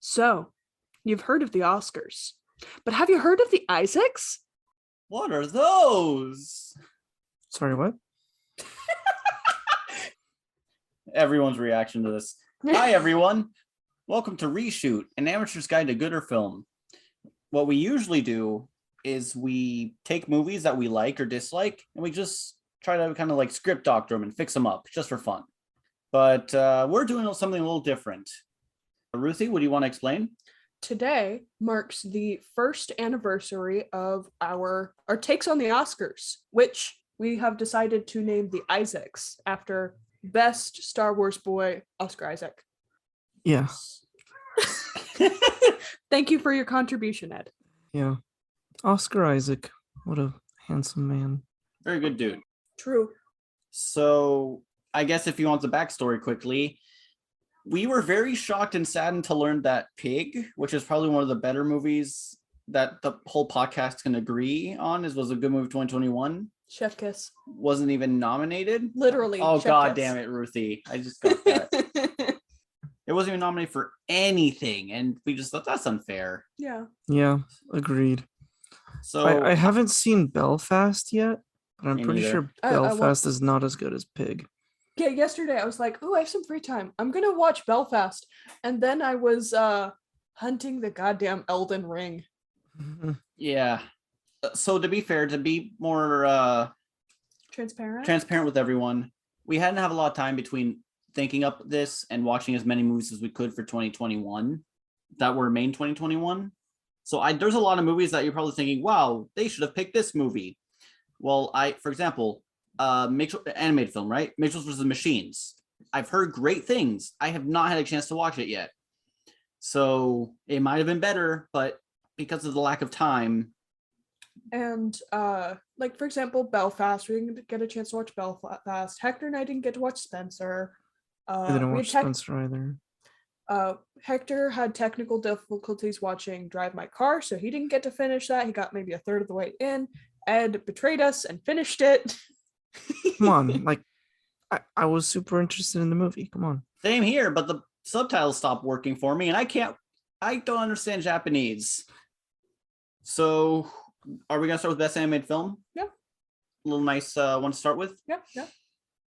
So, you've heard of the Oscars, but have you heard of the Isaacs? What are those? Sorry, what? Everyone's reaction to this. Hi, everyone. Welcome to Reshoot, an amateur's guide to gooder film. What we usually do is we take movies that we like or dislike, and we just try to kind of like script doctor them and fix them up just for fun. But we're doing something a little different. Ruthie, what do you want to explain? Today marks the first anniversary of our takes on the Oscars, which we have decided to name the Isaacs after best Star Wars boy, Oscar Isaac. Yeah. Thank you for your contribution, Ed. Yeah. Oscar Isaac. What a handsome man. Very good dude. True. So I guess if you want the backstory quickly, we were very shocked and saddened to learn that Pig, which is probably one of the better movies that the whole podcast can agree on, was a good movie of 2021. Chef kiss. Wasn't even nominated. Literally. Oh, chef God kiss. damn it, Ruthie. I just got that. It wasn't even nominated for anything. And we just thought that's unfair. Yeah. Yeah, agreed. So I haven't seen Belfast yet, but I'm Me pretty neither. sure I Belfast is not as good as Pig. Yeah, yesterday I was like, oh, I have some free time. I'm going to watch Belfast. And then I was hunting the goddamn Elden Ring. yeah. So to be fair, to be more Transparent with everyone, we hadn't have a lot of time between thinking up this and watching as many movies as we could for 2021 that were main 2021. So there's a lot of movies that you're probably thinking, wow, they should have picked this movie. Well, for example, animated film, right? Mitchell's vs. Machines. I've heard great things. I have not had a chance to watch it yet. So it might have been better, but because of the lack of time. And like, for example, Belfast, we didn't get a chance to watch Belfast. Hector and I didn't get to watch Spencer. I didn't watch Spencer either. Hector had technical difficulties watching Drive My Car, so he didn't get to finish that. He got maybe a third of the way in. Ed betrayed us and finished it. Come on, like I was super interested in the movie. Come on. Same here, but the subtitles stopped working for me, and I don't understand Japanese. So, are we gonna start with best animated film? Yeah. A little nice one to start with. Yeah.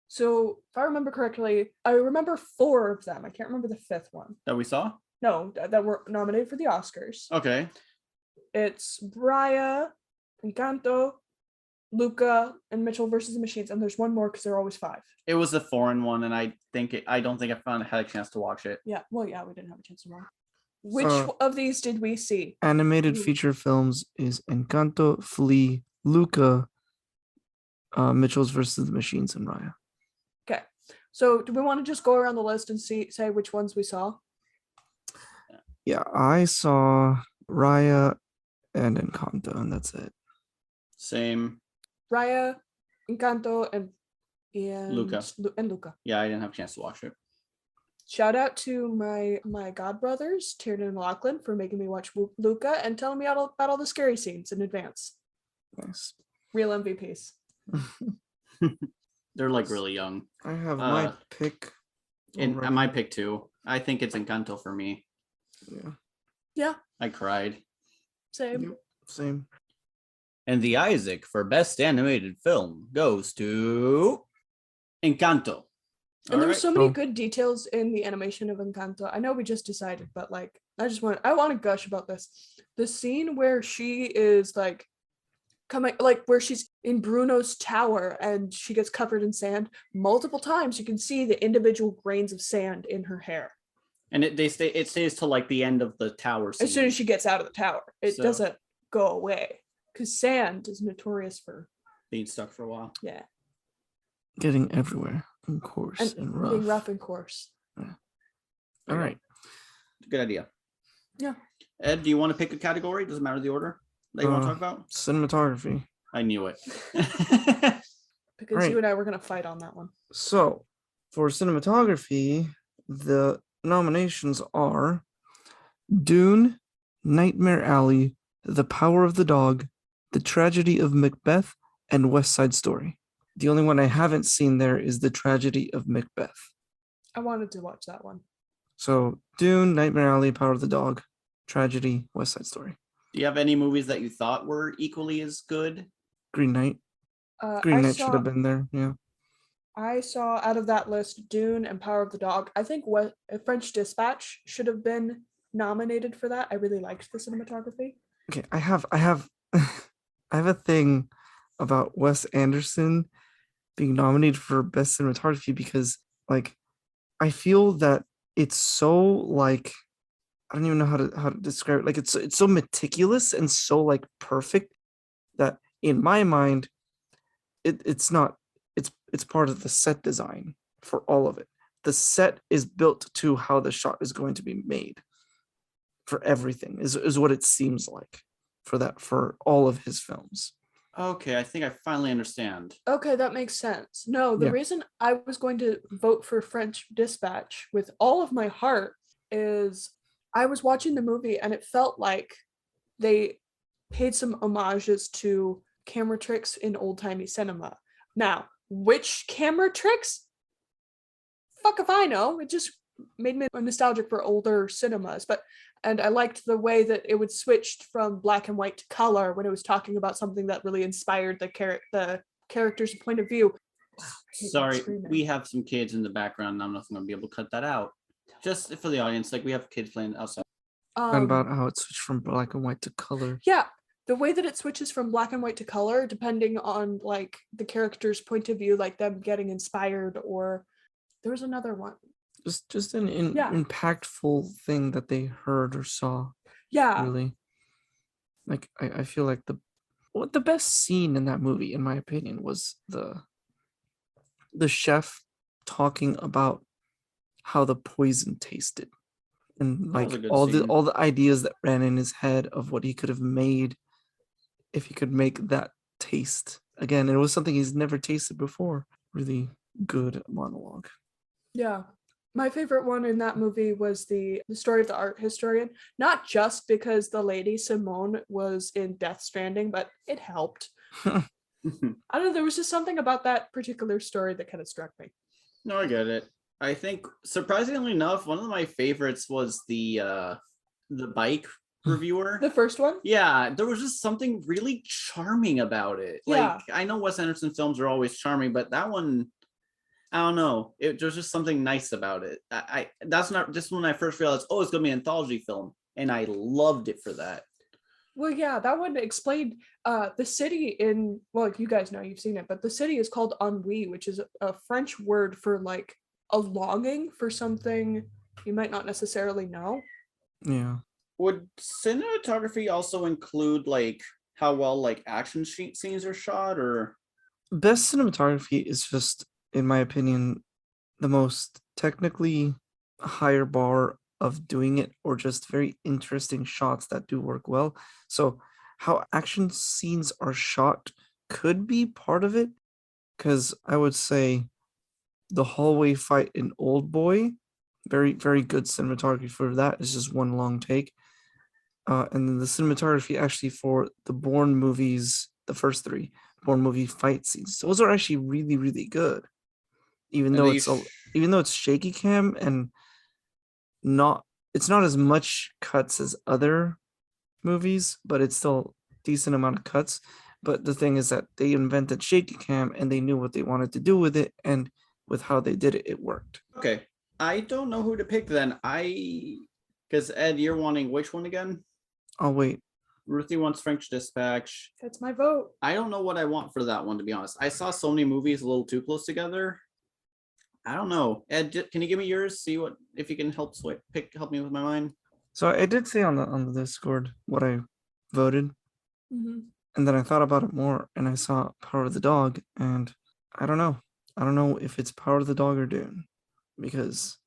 So, if I remember correctly, I remember 4 of them. I can't remember the 5th one. That we saw? No, that were nominated for the Oscars. Okay. It's Raya, Encanto, Luca, and Mitchell versus the Machines, and there's one more because there are always 5. It was a foreign one, and I don't think I had a chance to watch it. Yeah, well, yeah, we didn't have a chance to watch. Which of these did we see? Animated feature films is Encanto, Flea, Luca, Mitchell's versus the Machines, and Raya. Okay, so do we want to just go around the list and say which ones we saw? Yeah, I saw Raya and Encanto, and that's it. Same. Raya, Encanto, and Luca. And Luca. Yeah, I didn't have a chance to watch it. Shout out to my godbrothers, Tiernan and Lachlan, for making me watch Luca and telling me about all the scary scenes in advance. Nice. Real MVPs. They're like really young. I have my pick. And my pick too. I think it's Encanto for me. Yeah. I cried. Same. Yep, same. And the Isaac for best animated film goes to Encanto. And there were so many good details in the animation of Encanto. I know we just decided, but like, I want to gush about this. The scene where she is like coming, like where she's in Bruno's tower and she gets covered in sand multiple times. You can see the individual grains of sand in her hair. And it stays till like the end of the tower scene. As soon as she gets out of the tower, it doesn't go away because sand is notorious for being stuck for a while. Yeah. Getting everywhere. And coarse and rough. Being rough and coarse. Yeah. All right. Good idea. Yeah. Ed, do you want to pick a category? Doesn't matter the order that you want to talk about? Cinematography. I knew it. Because you and I were going to fight on that one. So, for cinematography, the nominations are Dune, Nightmare Alley, The Power of the Dog, The Tragedy of Macbeth, and West Side Story. The only one I haven't seen there is The Tragedy of Macbeth. I wanted to watch that one. So Dune, Nightmare Alley, Power of the Dog, Tragedy, West Side Story, Do you have any movies that you thought were equally as good? Green Knight. Green Knight should have been there. Yeah. I saw out of that list Dune and Power of the Dog. I think what French Dispatch should have been nominated for that. I really liked the cinematography. Okay, I have I have a thing about Wes Anderson being nominated for best cinematography because like I feel that it's so like I don't even know how to describe it. Like it's so meticulous and so like perfect that in my mind it's not it's part of the set design for all of it. The set is built to how the shot is going to be made for everything is what it seems like for all of his films. Okay, I think I finally understand. Okay, that makes sense. No, the Yeah. reason I was going to vote for French Dispatch with all of my heart is I was watching the movie and it felt like they paid some homages to camera tricks in old-timey cinema. Now, which camera tricks? Fuck if I know. It just made me nostalgic for older cinemas, and I liked the way that it would switch from black and white to color when it was talking about something that really inspired the character's point of view. Wow, Sorry, we have some kids in the background. And I'm not going to be able to cut that out. Just for the audience, like we have kids playing outside. And about how it switched from black and white to color. Yeah, the way that it switches from black and white to color, depending on like the character's point of view, like them getting inspired, or there was another one. Just an impactful thing that they heard or saw. Yeah. Really. Like I feel like the best scene in that movie, in my opinion, was the chef talking about how the poison tasted. And like all the ideas that ran in his head of what he could have made if he could make that taste again. It was something he's never tasted before. Really good monologue. Yeah. My favorite one in that movie was the story of the art historian, not just because the lady Simone was in Death Stranding, but it helped. I don't know, there was just something about that particular story that kind of struck me. No, I get it. I think surprisingly enough, one of my favorites was the bike reviewer. The first one? Yeah, there was just something really charming about it. Yeah. Like I know Wes Anderson films are always charming, but that one, I don't know. There's just something nice about it. I that's not just when I first realized, oh, it's gonna be an anthology film, and I loved it for that. Well, yeah, that one explained the city in, well, you guys know, you've seen it, but the city is called ennui, which is a French word for like a longing for something you might not necessarily know. Yeah. Would cinematography also include like how well like action scenes are shot, or best cinematography is just, in my opinion, the most technically higher bar of doing it, or just very interesting shots that do work well. So how action scenes are shot could be part of it, because I would say the hallway fight in Old Boy, very, very good cinematography for that. It's just one long take. And then the cinematography actually for the Bourne movies, the first three Bourne movie fight scenes, those are actually really, really good. Even though it's shaky cam and it's not as much cuts as other movies, but it's still decent amount of cuts. But the thing is that they invented shaky cam and they knew what they wanted to do with it, and with how they did it, it worked. Okay, I don't know who to pick then. Because Ed, you're wanting which one again? I'll wait. Ruthie wants French Dispatch. That's my vote. I don't know what I want for that one, to be honest. I saw so many movies a little too close together. I don't know. Ed, can you give me yours? See what if you can help me with my mind. So I did say on the Discord what I voted, and then I thought about it more, and I saw Power of the Dog, and I don't know. I don't know if it's Power of the Dog or Dune, because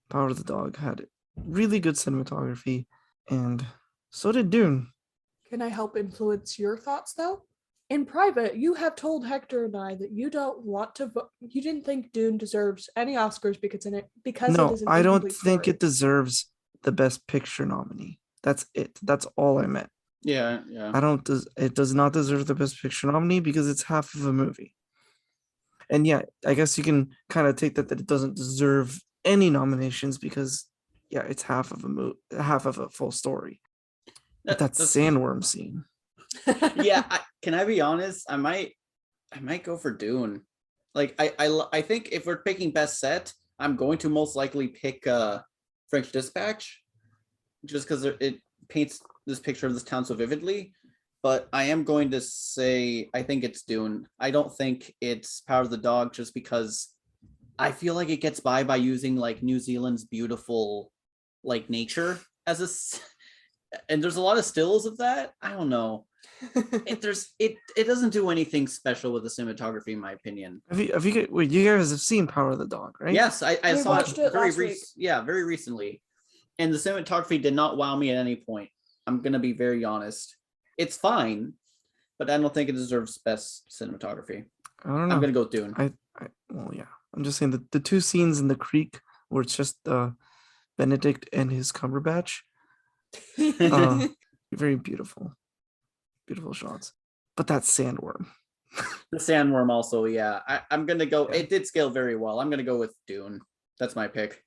Power of the Dog had really good cinematography, and so did Dune. Can I help influence your thoughts though? In private, you have told Hector and I that you don't want to vote. You didn't think Dune deserves any Oscars because it is an I don't incomplete think story. it deserves the Best Picture nominee. That's it. That's all I meant. Yeah. It does not deserve the Best Picture nominee because it's half of a movie. And yeah, I guess you can kind of take that it doesn't deserve any nominations because yeah, it's half of a full story. But that That's sandworm scene. yeah. Can I be honest? I might go for Dune. Like I think if we're picking best set, I'm going to most likely pick French Dispatch, just because it paints this picture of this town so vividly. But I am going to say I think it's Dune. I don't think it's Power of the Dog, just because I feel like it gets by using like New Zealand's beautiful like nature as and there's a lot of stills of that. I don't know. It doesn't do anything special with the cinematography, in my opinion. Wait, you guys have seen Power of the Dog, right? Yes, I We saw watched it last week. very recently, and the cinematography did not wow me at any point. I'm gonna be very honest. It's fine, but I don't think it deserves best cinematography. I don't know. I'm gonna go with Dune. Well, yeah. I'm just saying that the two scenes in the creek where it's just Benedict and his Cumberbatch, very beautiful shots. But that sandworm. The sandworm also, yeah. I'm gonna go. Yeah. It did scale very well. I'm gonna go with Dune. That's my pick.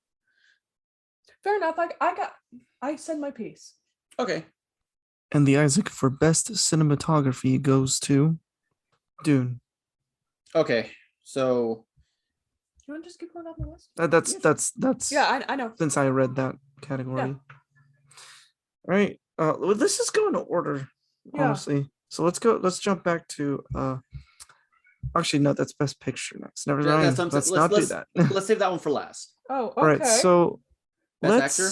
Fair enough. I said my piece. Okay. And the Isaac for best cinematography goes to Dune. Okay, so you want to just keep going down the list? That's yeah, I know. Since I read that category. Yeah. All right. Well, let's just go in order, honestly. Yeah. So let's jump back to actually no, that's best picture next. Never mind. Let's not do that. Let's save that one for last. Oh, okay. All right, so best actor?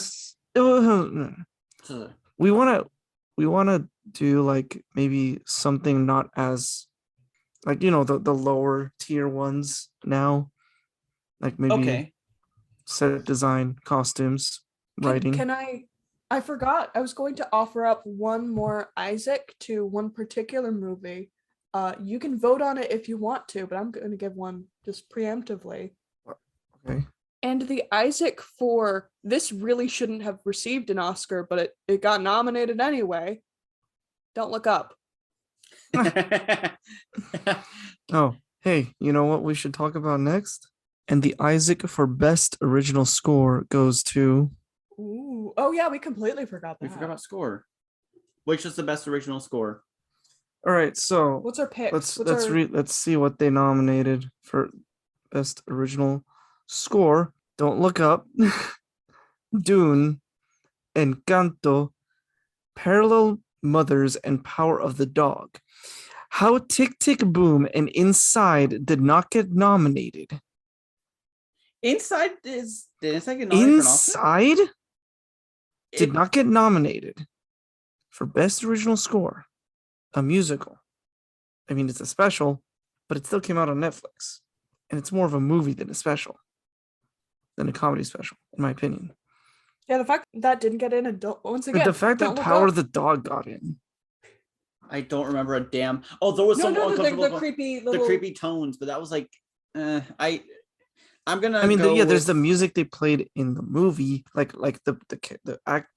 We wanna do like maybe something not as like the lower tier ones now. Like maybe set design, costumes, writing. Can I forgot I was going to offer up one more Isaac to one particular movie. You can vote on it if you want to, but I'm going to give one just preemptively. Okay. And the Isaac for this really shouldn't have received an Oscar, but it got nominated anyway. Don't Look Up. Oh, hey, you know what we should talk about next? And the Isaac for best original score goes to. Ooh. Oh yeah, we completely forgot that. We forgot about score. Which is the best original score? All right, so what's our pick? Let's see what they nominated for best original score. Don't Look Up, Dune, Encanto, Parallel Mothers, and Power of the Dog. How Tick Tick Boom and Inside did not get nominated. Did Inside get nominated? Inside did not get nominated for best original score. A musical. I mean, it's a special, but it still came out on Netflix, and it's more of a movie than a special, than a comedy special, in my opinion. Yeah, the fact that didn't get in, and once again, the fact that Power of the Dog got in. I don't remember a damn. Oh, there was some uncomfortable, the creepy tones, but that was like, I'm gonna. I mean, there's the music they played in the movie, like the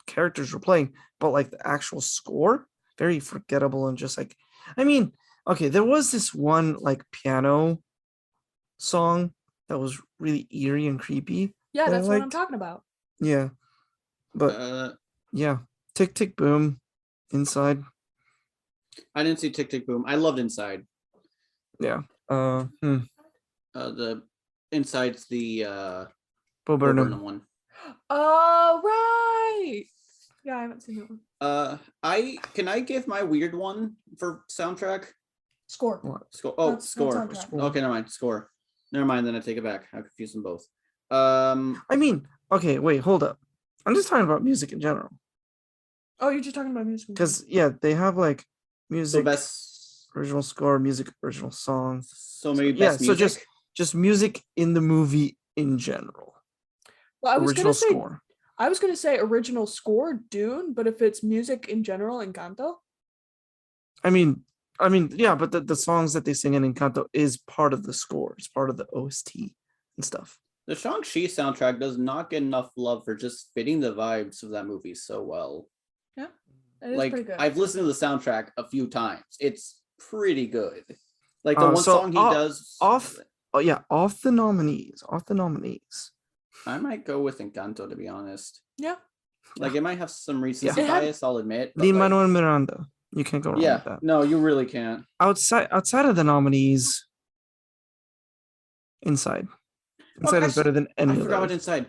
characters were playing, but like the actual score, very forgettable and just like, I mean, okay, there was this one like piano song that was really eerie and creepy. Yeah, that's what I'm talking about. Yeah, but yeah, Tick Tick Boom, Inside. I didn't see Tick Tick Boom. I loved Inside. Yeah. The Inside's the Bo Burnham one. Oh right. Yeah, I haven't seen that one. Can I give my weird one for soundtrack? Score. What? Score. Oh, score. Okay, never mind. Score. Never mind. Then I take it back. I confused them both. I mean, okay, wait, hold up. I'm just talking about music in general. Oh, you're just talking about music. Because yeah, they have like music, so best original score, music, original song. So maybe best music. So just music in the movie in general. Well, I was gonna say original score, Dune, but if it's music in general, Encanto. I mean, yeah, but the songs that they sing in Encanto is part of the score. It's part of the OST and stuff. The Shang-Chi soundtrack does not get enough love for just fitting the vibes of that movie so well. Yeah, it is pretty good. I've listened to the soundtrack a few times. It's pretty good. Like the one song he does off the nominees. I might go with Encanto, to be honest. Yeah. Like it might have some recency It had- bias, I'll admit. but, like, Lin-Manuel Miranda. You can't go wrong yeah, with that. no, you really can't. Outside of the nominees, Inside. Inside is better than any I of forgot what those. Inside.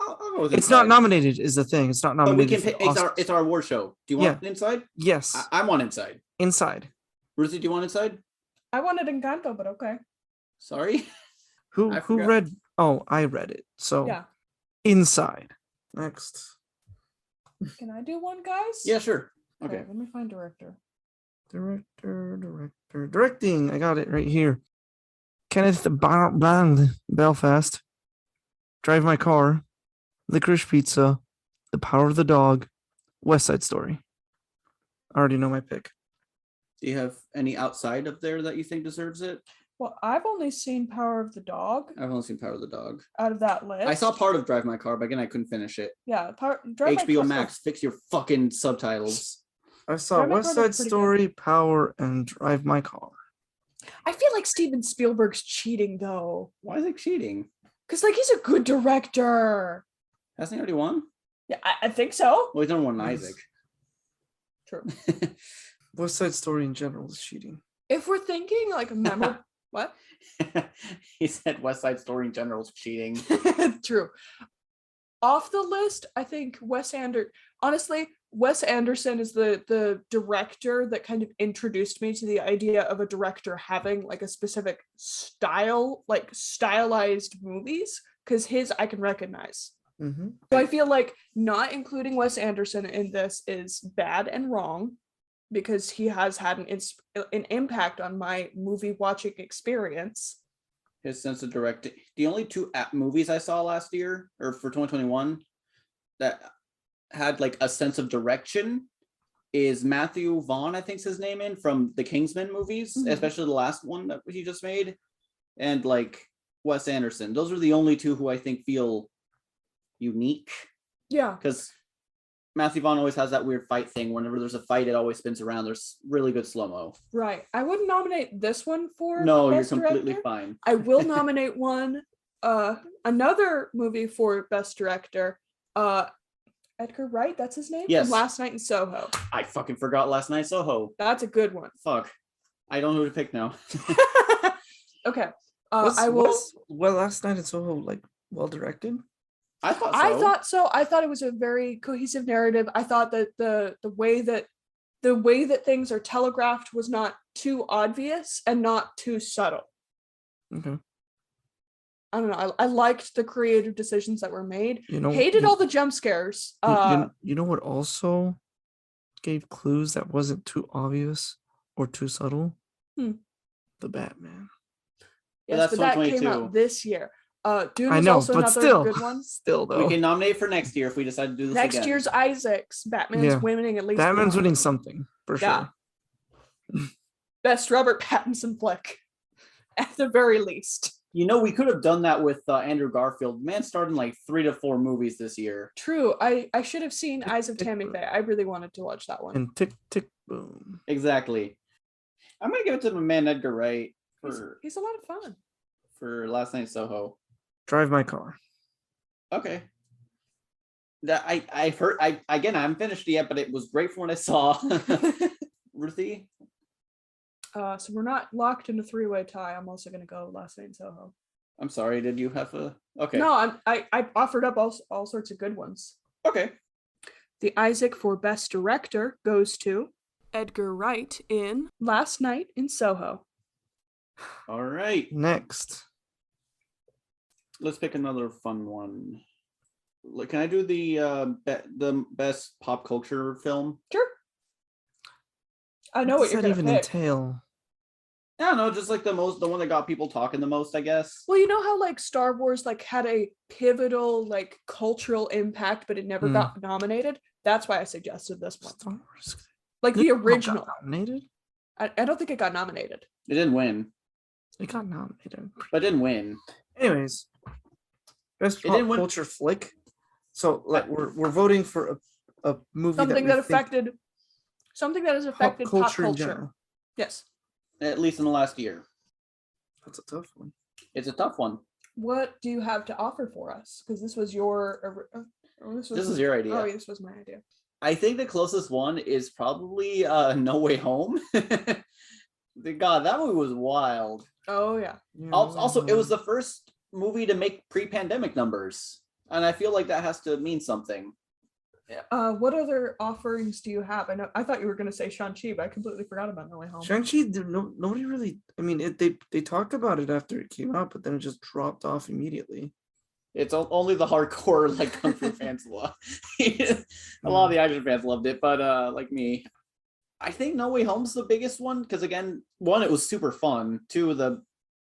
I'll go with It's not Inside. nominated, is the thing. It's not But we nominated. can for pick. the Oscars. It's our award show. Do you want Inside? Yes. I want Inside. Inside. Ruthie, do you want Inside? I wanted Encanto, but okay. Sorry. Who forgot. read? Oh, I read it. So Yeah. Inside. Next. Can I do one, guys? Yeah, sure. Okay. Let me find director. Directing. I got it right here. Kenneth Branagh, Belfast. Drive My Car. Licorice Pizza. The Power of the Dog. West Side Story. I already know my pick. Do you have any outside of there that you think deserves it? Well, I've only seen Power of the Dog I've only seen Power of the Dog. out of that list. I saw part of Drive My Car, but again, I couldn't finish it. Yeah, Drive My HBO Car- Max, fix your fucking subtitles. I saw Drive My West Car Side looks pretty Story, Power, and Drive My Car. I feel like Steven Spielberg's cheating though, Why is it cheating? because like he's a good director. Hasn't he already won? Yeah, I think so. Well, he's done one Yes. Isaac. True. West Side Story in general is cheating. If we're thinking like a memorable, what? He said West Side Story in general is cheating. True. Off the list, I think honestly, Wes Anderson is the director that kind of introduced me to the idea of a director having like a specific style, like stylized movies, because his I can recognize. Mm-hmm. So I feel like not including Wes Anderson in this is bad and wrong, because he has had an impact on my movie watching experience. His sense of directing. The only two movies I saw last year, or for 2021, that had like a sense of direction is Matthew Vaughn, I think's his name, from the Kingsman movies, especially the last one that he just made, and like Wes Anderson. Those are the only two who I think feel unique. Yeah. Because Matthew Vaughn always has that weird fight thing. Whenever there's a fight, it always spins around. There's really good slow-mo. Right. I wouldn't nominate this one for No, Best you're completely Director. fine. I will nominate another movie for Best Director. Edgar Wright, that's his name? Yes. From Last Night in Soho. I fucking forgot Last Night Soho. That's a good one. Fuck. I don't know who to pick now. Okay. Last Night in Soho like well directed? I thought so. I thought it was a very cohesive narrative. I thought that the way that things are telegraphed was not too obvious and not too subtle. Okay. I don't know. I liked the creative decisions that were made. Hated all the jump scares. You know what also gave clues that wasn't too obvious or too subtle? The Batman. Yes, but that came out this year. Dune was also another good one. Still though. We can nominate for next year if we decide to do this Next again. year's Isaac's. Batman's winning at least. Batman's winning something for sure. Best Robert Pattinson flick, at the very least. You know, we could have done that with Andrew Garfield. Man starred in like 3 to 4 movies this year. True. I should have seen Eyes of Tammy Faye. I really wanted to watch that one. And Tick Tick Boom. Exactly. I'm gonna give it to the man Edgar Wright he's a lot of fun. For Last Night in Soho. Drive My Car. Okay. That I heard. I haven't finished it yet, but it was great from what I saw. Ruthie. So we're not locked in a 3-way tie. I'm also gonna go Last Night in Soho. I'm sorry. Did you have a? Okay. No, I offered up all sorts of good ones. Okay. The Isaac for Best Director goes to Edgar Wright in Last Night in Soho. All right. Next. Let's pick another fun one. Can I do the best pop culture film? Sure. I know what you're gonna even pick. entail? I don't know, just like the one that got people talking the most, I guess. Well, you know how like Star Wars like had a pivotal like cultural impact, but it never got nominated. That's why I suggested this one. Star Wars. Like the original. Got nominated? I don't think it got nominated. It didn't win, It got nominated. but it didn't win. Anyways, best pop culture flick. So like we're voting for a movie Something that has affected pop culture. in general. Yes. At least in the last year. That's a tough one. It's a tough one. What do you have to offer for us? Because this was your Oh, This is your idea. Oh, this was my idea. I think the closest one is probably No Way Home. God, that movie was wild. Oh yeah. Also, it was the first movie to make pre-pandemic numbers, and I feel like that has to mean something. What other offerings do you have? I thought you were going to say Shang-Chi, but I completely forgot about No Way Home. Shang-Chi, nobody really. I mean, they talked about it after it came out, but then it just dropped off immediately. It's only the hardcore like kung fu fans love. A lot of the action fans loved it, but like me, I think No Way Home's the biggest one because again, one, it was super fun. Two,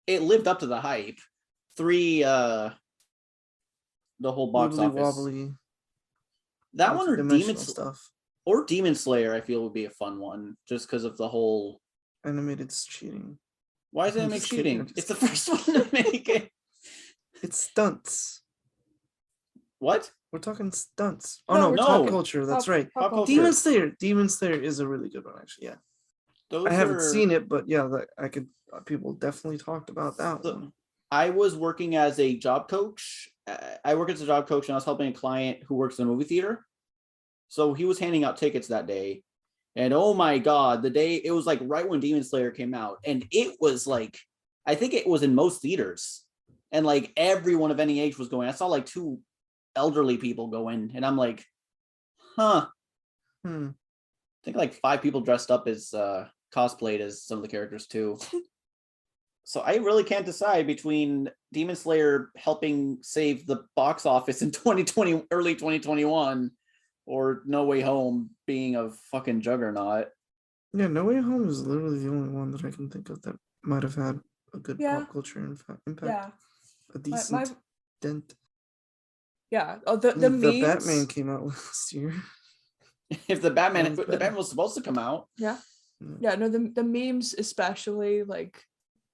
it lived up to the hype. Three, the whole box Wibbly office. wobbly. That one or stuff. Or Demon Slayer, I feel would be a fun one just because of the whole animated cheating. Why is it animated cheating? It's the first one to make it. It's stunts. What? We're talking stunts. Oh no, pop culture. That's right. Pop culture. Demon Slayer is a really good one, actually. Yeah. I haven't seen it, but yeah, I could. People definitely talked about that one. I was working as a job coach. I work as a job coach, and I was helping a client who works in a movie theater. So he was handing out tickets that day, and oh my god, the day it was like right when Demon Slayer came out, and it was like, I think it was in most theaters, and like everyone of any age was going. I saw like 2 elderly people go in, and I'm like, I think like 5 people dressed up as cosplayed as some of the characters too. So I really can't decide between Demon Slayer helping save the box office in 2020, early 2021, or No Way Home being a fucking juggernaut. Yeah, No Way Home is literally the only one that I can think of that might have had a good pop culture impact. Yeah. A decent dent. Yeah. Oh, the memes. Batman came out last year. If the Batman was supposed to come out. Yeah. Yeah, no, the memes especially, like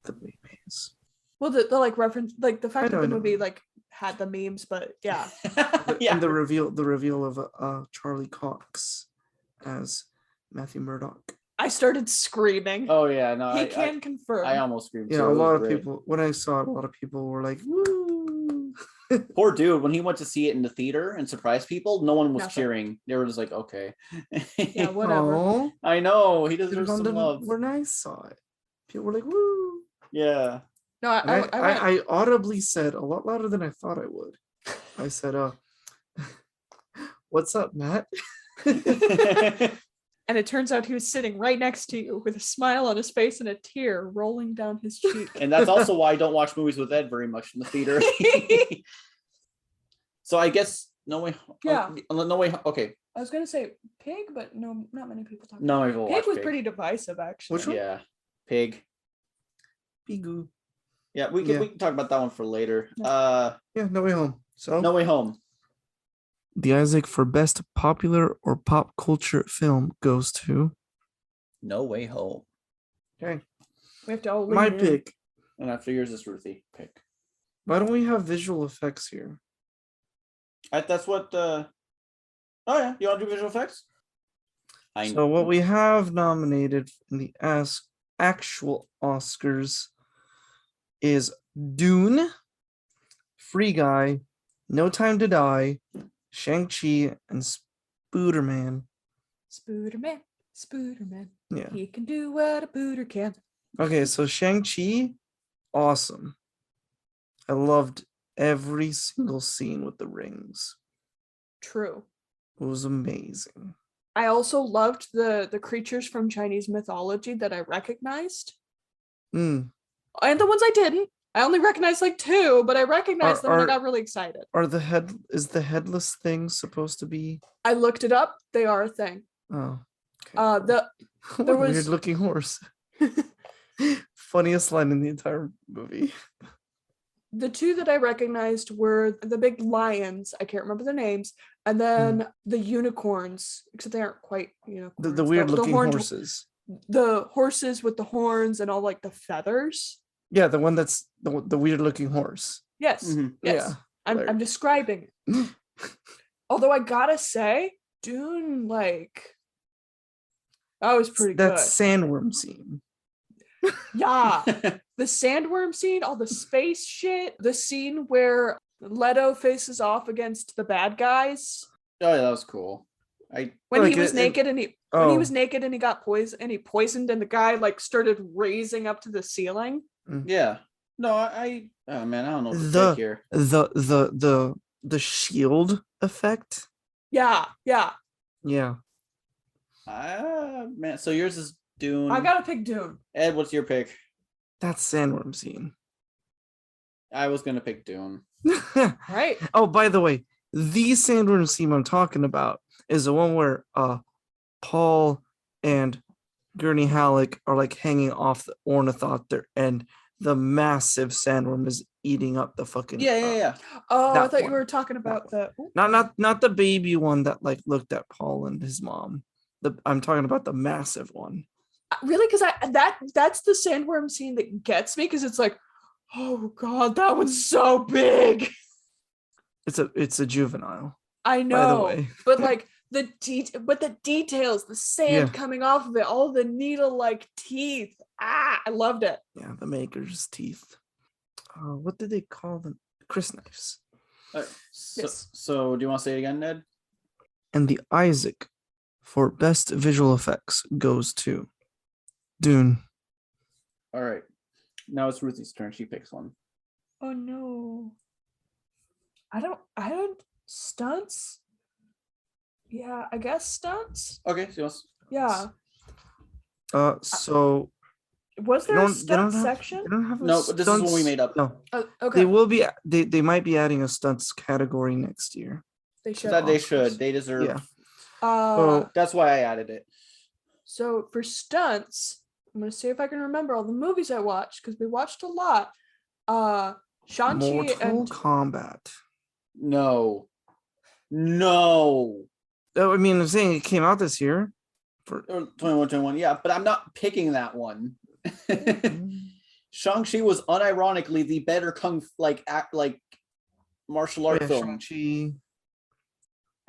the memes. Well, the like reference, like the fact that the movie like had the memes, but yeah. And the reveal of Charlie Cox as Matthew Murdock. I started screaming. Oh yeah, no, I can confirm. I almost screamed. Yeah, a lot of people. When I saw it, a lot of people were like, "Woo!" Poor dude. When he went to see it in the theater and surprise people, no one was cheering. They were just like, "Okay." Yeah, whatever. Aww. I know he deserves some love. When I saw it, people were like, "Woo!" Yeah. No, I audibly said a lot louder than I thought I would. I said, "What's up, Matt?" And it turns out he was sitting right next to you with a smile on his face and a tear rolling down his cheek. And that's also why I don't watch movies with Ed very much in the theater. So I guess No Way. Yeah. No Way. Okay. I was gonna say Pig, but no, not many people talk. No, about Pig was pretty divisive, actually. Which one? Yeah, Pig. Pigu. Yeah, we can talk about that one for later. Yeah, No Way Home. So No Way Home. The Isaac for best popular or pop culture film goes to No Way Home. Okay. We have to all my pick. And after yours is Ruthie. Pick. Why don't we have visual effects here? That's what. Oh yeah, you want to do visual effects? So what we have nominated in the actual Oscars is Dune, Free Guy, No Time to Die, Shang-Chi, and Spooderman. Spooderman. Yeah. He can do what a booter can. Okay, so Shang-Chi, awesome. I loved every single scene with the rings. True. It was amazing. I also loved the creatures from Chinese mythology that I recognized. And the ones I didn't. I only recognized like 2, but I recognized them and I got really excited. Is the headless thing supposed to be? I looked it up. They are a thing. Oh. Okay. There was weird looking horse. Funniest line in the entire movie. The 2 that I recognized were the big lions. I can't remember the names. And then the unicorns, except they aren't quite unicorns. The weird looking horses. The horses with the horns and all like the feathers. Yeah, the one that's the weird looking horse. Yes. Mm-hmm. Yes. Yeah. I'm describing it. Although I gotta say, Dune, like, that was pretty good. That sandworm scene. Yeah. The sandworm scene, all the space shit, the scene where Leto faces off against the bad guys. Oh yeah, that was cool. When Like he was naked and he when he was Oh. naked and he got poisoned and he poisoned and the guy like started raising up to the ceiling. Yeah. No, oh man, I don't know what to pick here. The shield effect. Yeah. Yeah. Man, so yours is Dune. I gotta pick Dune. Ed, what's your pick? That's sandworm scene. I was gonna pick Dune. Right. Oh, by the way, the sandworm scene I'm talking about is the one where Paul and Gurney Halleck are like hanging off the ornithopter and the massive sandworm is eating up the fucking Yeah. Oh, I That thought one. you were talking about the not the baby one that like looked at Paul and his mom. I'm talking about the massive one. really, because that's the sandworm scene that gets me, because it's like, oh god, that one's so big. It's a juvenile. I know, by the way. but like the details, the sand Yeah. coming off of it, all the needle-like teeth. I loved it. Yeah, the maker's teeth. What did they call them? Chris knives. Yes. So do you want to say it again, Ned? And the Isaac for best visual effects goes to Dune. All right. Now it's Ruthie's turn. She picks one. Oh no. I don't stunts. Yeah, I guess stunts. Okay, so Yeah. So Was there a stunt section? They don't have a no, but this is what we made up. No, Okay. they will be. They might be adding a stunts category next year. They should. That they should. They deserve. Yeah. So That's why I added it. So for stunts, I'm gonna see if I can remember all the movies I watched, because we watched a lot. Shang-Chi Mortal and Kombat. No. Oh, I mean, I'm saying it came out this year. For 21. Yeah, but I'm not picking that one. Shang-Chi was unironically the better martial art film. Shang-Chi.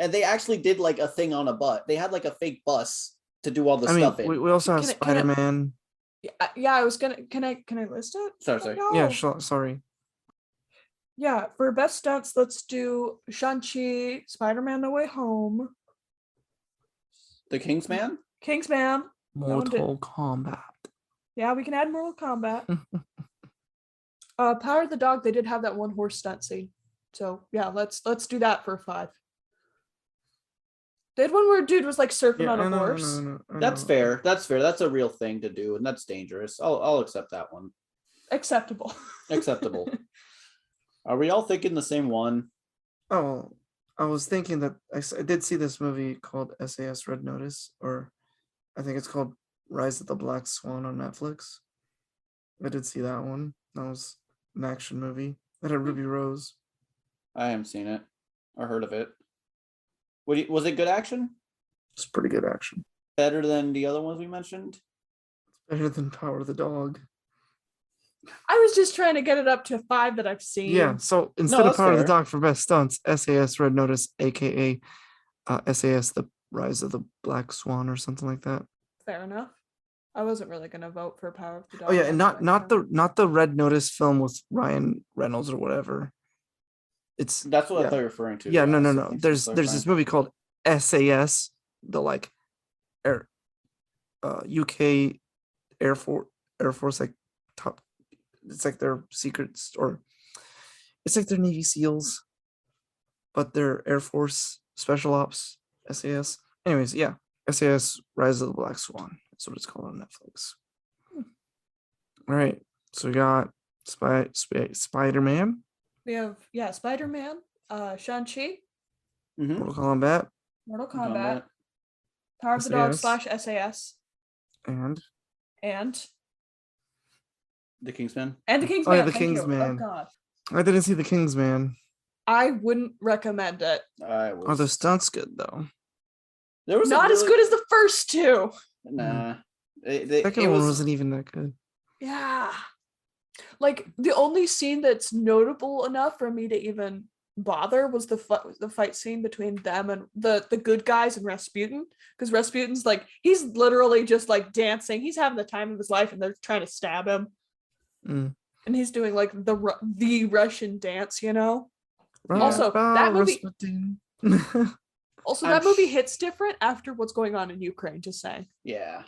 And they actually did like a thing on a bus. They had like a fake bus to do all the stuff in. We also have Spider-Man. Yeah, I was gonna. Can I list it? Sorry. No. Yeah, sorry. Yeah, for best stunts, let's do Shang-Chi, Spider-Man: No Way Home, The Kingsman? Kingsman. Mortal Kombat. Yeah, we can add Mortal Kombat. Power of the Dog, they did have that one horse stunt scene. So yeah, let's do that for 5. They had one where a dude was like surfing on a horse. That's fair. That's a real thing to do, and that's dangerous. I'll accept that one. Acceptable. Are we all thinking the same one? Oh, I was thinking that I did see this movie called SAS Red Notice, or I think it's called Rise of the Black Swan on Netflix. I did see that one. That was an action movie that had Ruby Rose. I haven't seen it or heard of it. Was it good action? It's pretty good action. Better than the other ones we mentioned? Better than Power of the Dog. I was just trying to get it up to 5 that I've seen. Yeah, so instead of Power of the fair. Dog for best stunts, SAS Red Notice, aka SAS The Rise of the Black Swan or something like that. Fair enough. I wasn't really gonna vote for Power of the Dog. Oh yeah, and not the Red Notice film with Ryan Reynolds or whatever. That's what I thought you were referring to. Yeah, no. There's this movie called SAS, the like UK Air Force like top. It's like their secrets, or it's like their Navy SEALs, but they're Air Force Special Ops, SAS. Anyways, yeah, SAS Rise of the Black Swan. That's what it's called on Netflix. All right, so we got Spider-Man. We have Spider-Man, Shang-Chi, Mortal Kombat, Mortal Kombat, Power of the Dog / SAS, and The Kingsman. And the Kingsman. Oh, yeah, the thank you. Kingsman. Oh god. I didn't see the Kingsman. I wouldn't recommend it. Are the stunts good though? There was not as good as the first 2. Nah. The second one wasn't even that good. Yeah. Like the only scene that's notable enough for me to even bother was the fight scene between them and the good guys and Rasputin, because Rasputin's like, he's literally just like dancing, he's having the time of his life and they're trying to stab him. And he's doing like the Russian dance, you know. Also, that movie- Rasputin. Also, I'm that movie sh- hits different after what's going on in Ukraine, just saying. Yeah.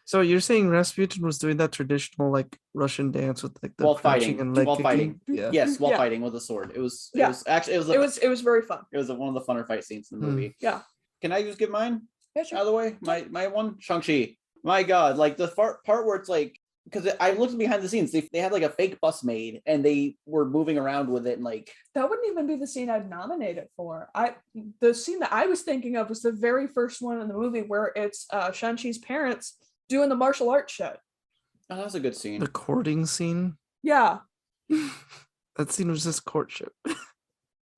So you're saying Rasputin was doing that traditional like Russian dance with like the While crouching fighting. and leg While kicking? fighting. Yeah. Yes, while Yeah. fighting with a sword. It was Yeah. actually It was very fun. it was one of the funner fight scenes in the Hmm. movie. Yeah. Can I just get mine Yeah, out sure. of the way? My one? Shang-Chi. My God, like the part where it's like, because I looked behind the scenes, they had like a fake bus made and they were moving around with it and like, That wouldn't even be the scene I'd nominate it for. The scene that I was thinking of was the very first one in the movie where it's Shang-Chi's parents doing the martial arts shit. oh, that was a good scene. The courting scene. Yeah, That scene was just courtship.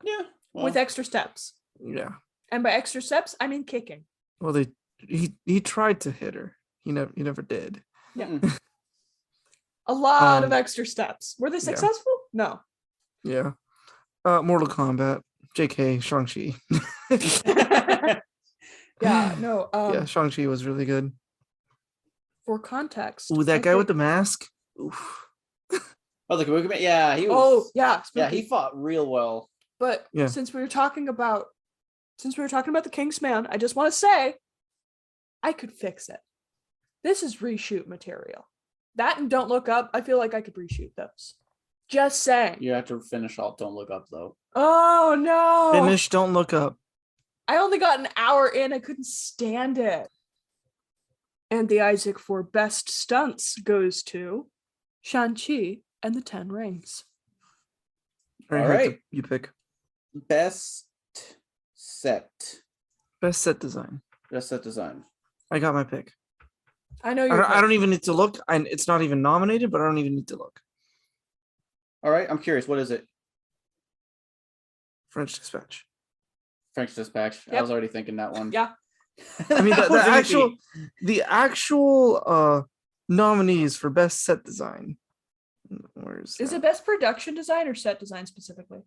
Yeah. Well, with extra steps. Yeah. And by extra steps, I mean kicking. Well, he tried to hit her. He never did. Yeah. mm-mm. A lot of Um, extra steps. Were they yeah. successful? No. Yeah. Mortal Kombat. JK Shang-Chi. Yeah, no. Yeah, Shang-Chi was really good. For context. Ooh, that I guy with the think- mask. Oof. Oh, the Kabuki Man? Yeah, he was. Oh, yeah. yeah, spooky. he fought real well. But Yeah. since we were talking about the King's Man, I just want to say I could fix it. This is reshoot material. That and Don't Look Up, I feel like I could reshoot those. Just saying. You have to finish off Don't Look Up though. Oh no. Finish, don't look up. I only got an hour in. I couldn't stand it. And the Isaac for best stunts goes to Shang-Chi and the Ten Rings. All All right, right. you pick Best set. best set design. Best set design. I got my pick. I know I you're. don't even need to look. It's not even nominated, but I don't even need to look. All right, I'm curious. What is it? French Dispatch. French Dispatch. I Yep. was already thinking that one. Yeah. I mean, That the was easy. actual nominees for best set design. Where's Is that? it best production design or set design specifically?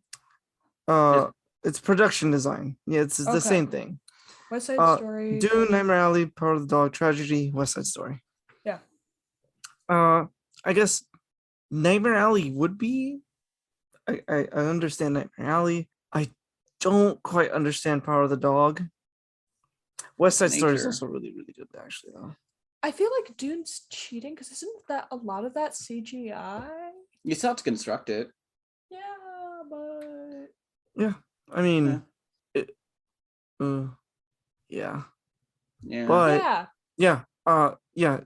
It's production design. Yeah, it's the Okay. same thing. West Side Story. Dune, Nightmare Alley, Power of the Dog, Tragedy, West Side Story. Yeah. I guess Nightmare Alley would be. I understand Nightmare Alley. I don't quite understand Power of the Dog. West Side Story is Nature. also really, really good, actually, though. I feel like Dune's cheating because isn't that a lot of that CGI? You still have to construct it. Yeah, but Yeah, I mean, yeah, Yeah. but yeah. yeah.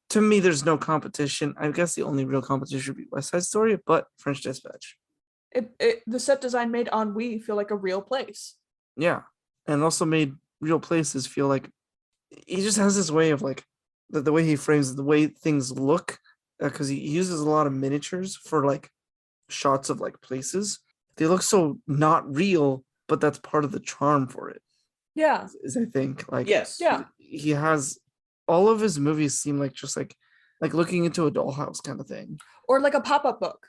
To me. There's no competition. I guess the only real competition would be West Side Story, but French Dispatch. The set design made ennui feel like a real place. Yeah, and also made real places feel like he just has this way of like the way he frames it, the way things look, because he uses a lot of miniatures for like shots of like places. They look so not real, but that's part of the charm for it. Yeah. Is I think like Yes. Yeah. he has all of his movies seem like just like looking into a dollhouse kind of thing. Or like a pop-up book.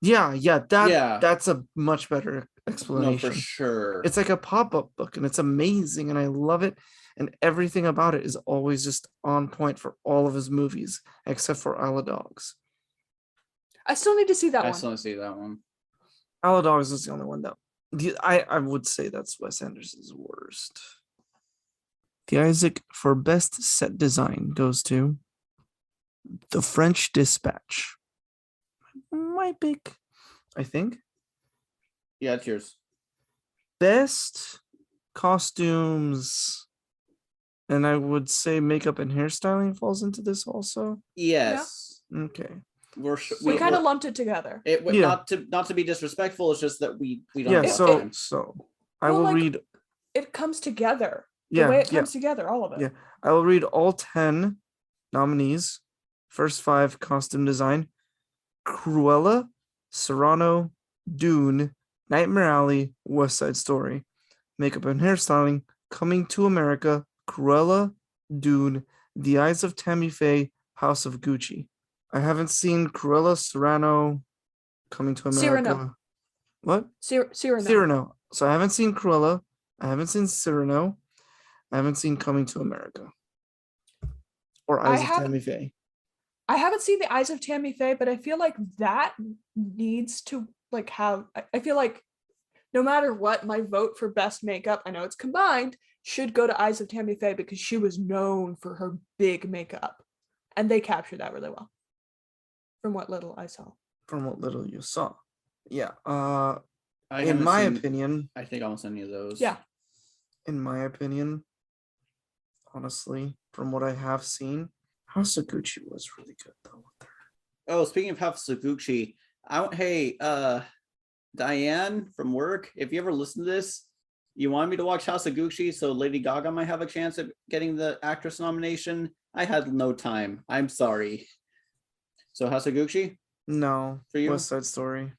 Yeah, Yeah. that's a much better No, explanation. for sure. It's like a pop-up book and it's amazing and I love it. And everything about it is always just on point for all of his movies, except for Isle of Dogs. I still need to see that I one. still want to see that one. Isle of Dogs is the only one that I would say that's Wes Anderson's worst. The Isaac for best set design goes to The French Dispatch. My pick, I think. Yeah, it's yours. Best costumes, and I would say makeup and hairstyling falls into this also. Yes. Okay. We kind of lumped it together. It Yeah. not to be disrespectful. It's just that we don't. Yeah. have a lot of So time. I Well, will like, read. It comes together. The Yeah. way it Yeah. comes together, all of it. Yeah. I will read all 10 nominees. First 5 costume design: Cruella, Serrano, Dune, Nightmare Alley, West Side Story. Makeup and hairstyling: Coming to America, Cruella, Dune, The Eyes of Tammy Faye, House of Gucci. I haven't seen Cruella, Serrano, Coming to America. Cyrano. What? Cyrano. Cyrano. So I haven't seen Cruella. I haven't seen Cyrano. I haven't seen Coming to America. Or Eyes of Tammy Faye. I haven't seen The Eyes of Tammy Faye, but I feel like that needs to like have. I feel like no matter what, my vote for best makeup, I know it's combined, should go to Eyes of Tammy Faye because she was known for her big makeup. And they captured that really well. From what little I saw. From what little you saw. Yeah. I In haven't my seen, opinion, I think almost any of those. Yeah. in my opinion, honestly, from what I have seen, House of Gucci was really good though. Oh, speaking of House of Gucci, hey, Diane from work, if you ever listen to this, you want me to watch House of Gucci so Lady Gaga might have a chance at getting the actress nomination? I had no time. I'm sorry. So House of Gucci No, for you? West Side Story.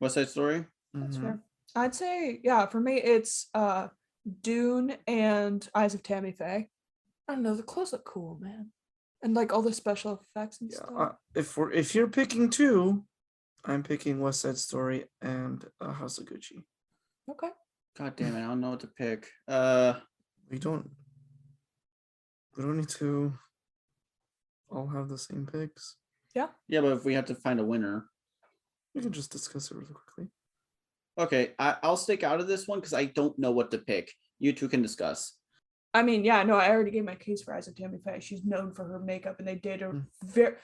West Side Story? That's Mhm. fair. I'd say, yeah, for me, it's Dune and Eyes of Tammy Faye. I don't know, the clothes look cool, man. And like all the special effects and Yeah, stuff. if you're picking two, I'm picking West Side Story and House of Gucci. Okay. God damn it, I don't know what to pick. We don't need to all have the same picks. Yeah, but if we have to find a winner. We can just discuss it really quickly. Okay, I'll stick out of this one because I don't know what to pick. You two can discuss. I mean, yeah, no, I already gave my case for Eyes of Tammy Faye. She's known for her makeup, and they did a Mm.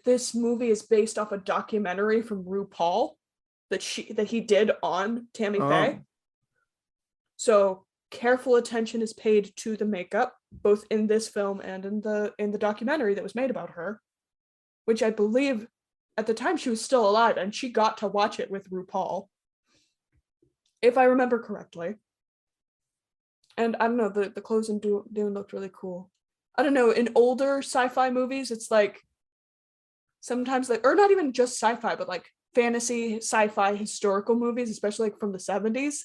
this movie is based off a documentary from RuPaul that he did on Tammy Faye. So careful attention is paid to the makeup, both in this film and in the documentary that was made about her, which I believe at the time she was still alive, and she got to watch it with RuPaul, if I remember correctly. And I don't know, the clothes in Dune looked really cool. I don't know, in older sci-fi movies, it's like sometimes like, or not even just sci-fi, but like fantasy, sci-fi, historical movies, especially like from the 70s.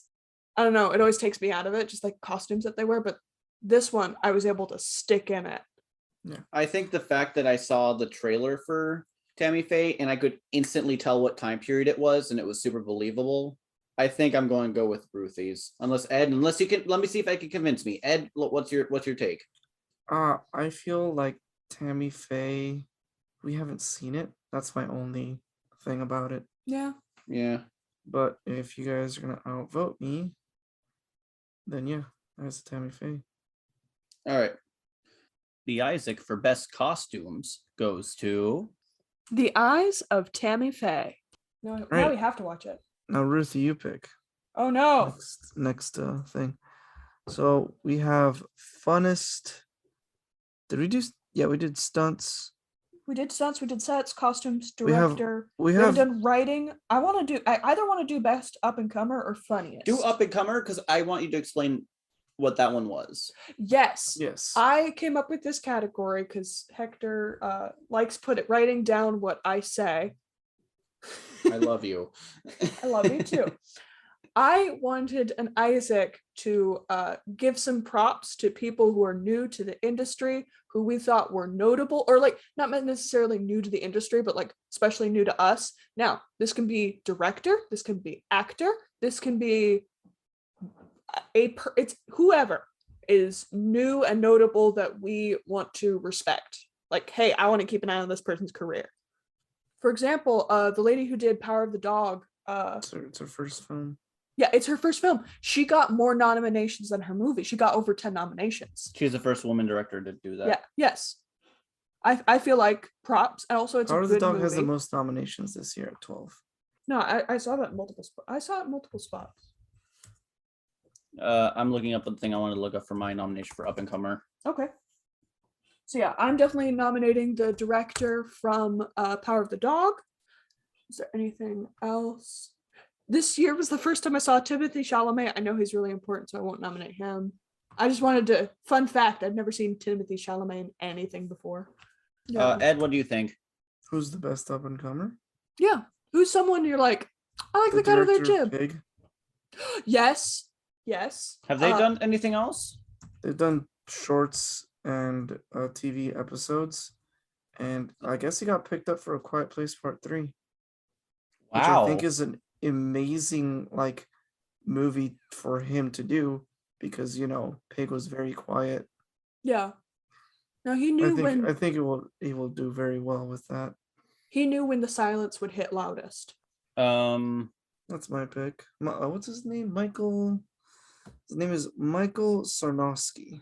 I don't know, it always takes me out of it, just like costumes that they wear. But this one, I was able to stick in it. Yeah. I think the fact that I saw the trailer for Tammy Faye and I could instantly tell what time period it was and it was super believable. I think I'm going to go with Ruthie's. Unless you can, let me see if I can convince me. Ed, what's your take? I feel like Tammy Faye, we haven't seen it. That's my only thing about it. Yeah. Yeah. But if you guys are gonna outvote me, then yeah, that's Tammy Faye. All right. The Isaac for best costumes goes to The Eyes of Tammy Faye. Now Right. we have to watch it. Now, Ruthie, you pick Oh no. next thing. So we have funnest. Did we do? Yeah, we did stunts. We did stunts, we did sets, costumes, We have- director. we haven't have- done writing. I either want to do best up and comer or funniest. do Up and Comer because I want you to explain what that one was. Yes. Yes. I came up with this category because Hector likes writing down what I say. I love you. I love you too. I wanted an Isaac to give some props to people who are new to the industry, who we thought were notable, or like not necessarily new to the industry, but like especially new to us. Now, this can be director, this can be actor, this can be it's whoever is new and notable that we want to respect. Like, hey, I want to keep an eye on this person's career. For example, the lady who did Power of the Dog. It's her first film. Yeah, it's her first film. She got more nominations than her movie. She got over 10 nominations. She's the first woman director to do that. Yeah, yes. I feel like props, and also it's Power a of the good Dog movie. has the most nominations this year at 12. No, I saw that in multiple spots. I saw it in multiple spots. I'm looking up the thing I wanted to look up for my nomination for Up and Comer. Okay. So yeah, I'm definitely nominating the director from Power of the Dog. Is there anything else? This year was the first time I saw Timothée Chalamet. I know he's really important, so I won't nominate him. I just wanted to, fun fact, I've never seen Timothée Chalamet in anything before. Yeah. Ed, what do you think? Who's the best up and comer? Yeah. Who's someone you're like, I like the cut of their director of jib. Pig. Yes. Yes. Have they done anything else? They've done shorts and TV episodes, and I guess he got picked up for A Quiet Place Part 3. Wow. Which I think is an amazing movie for him to do because Pig was very quiet. Yeah. No, he knew I think he will do very well with that. He knew when the silence would hit loudest. What That's my pick. What's his name? Michael. His name is Michael Sarnowski.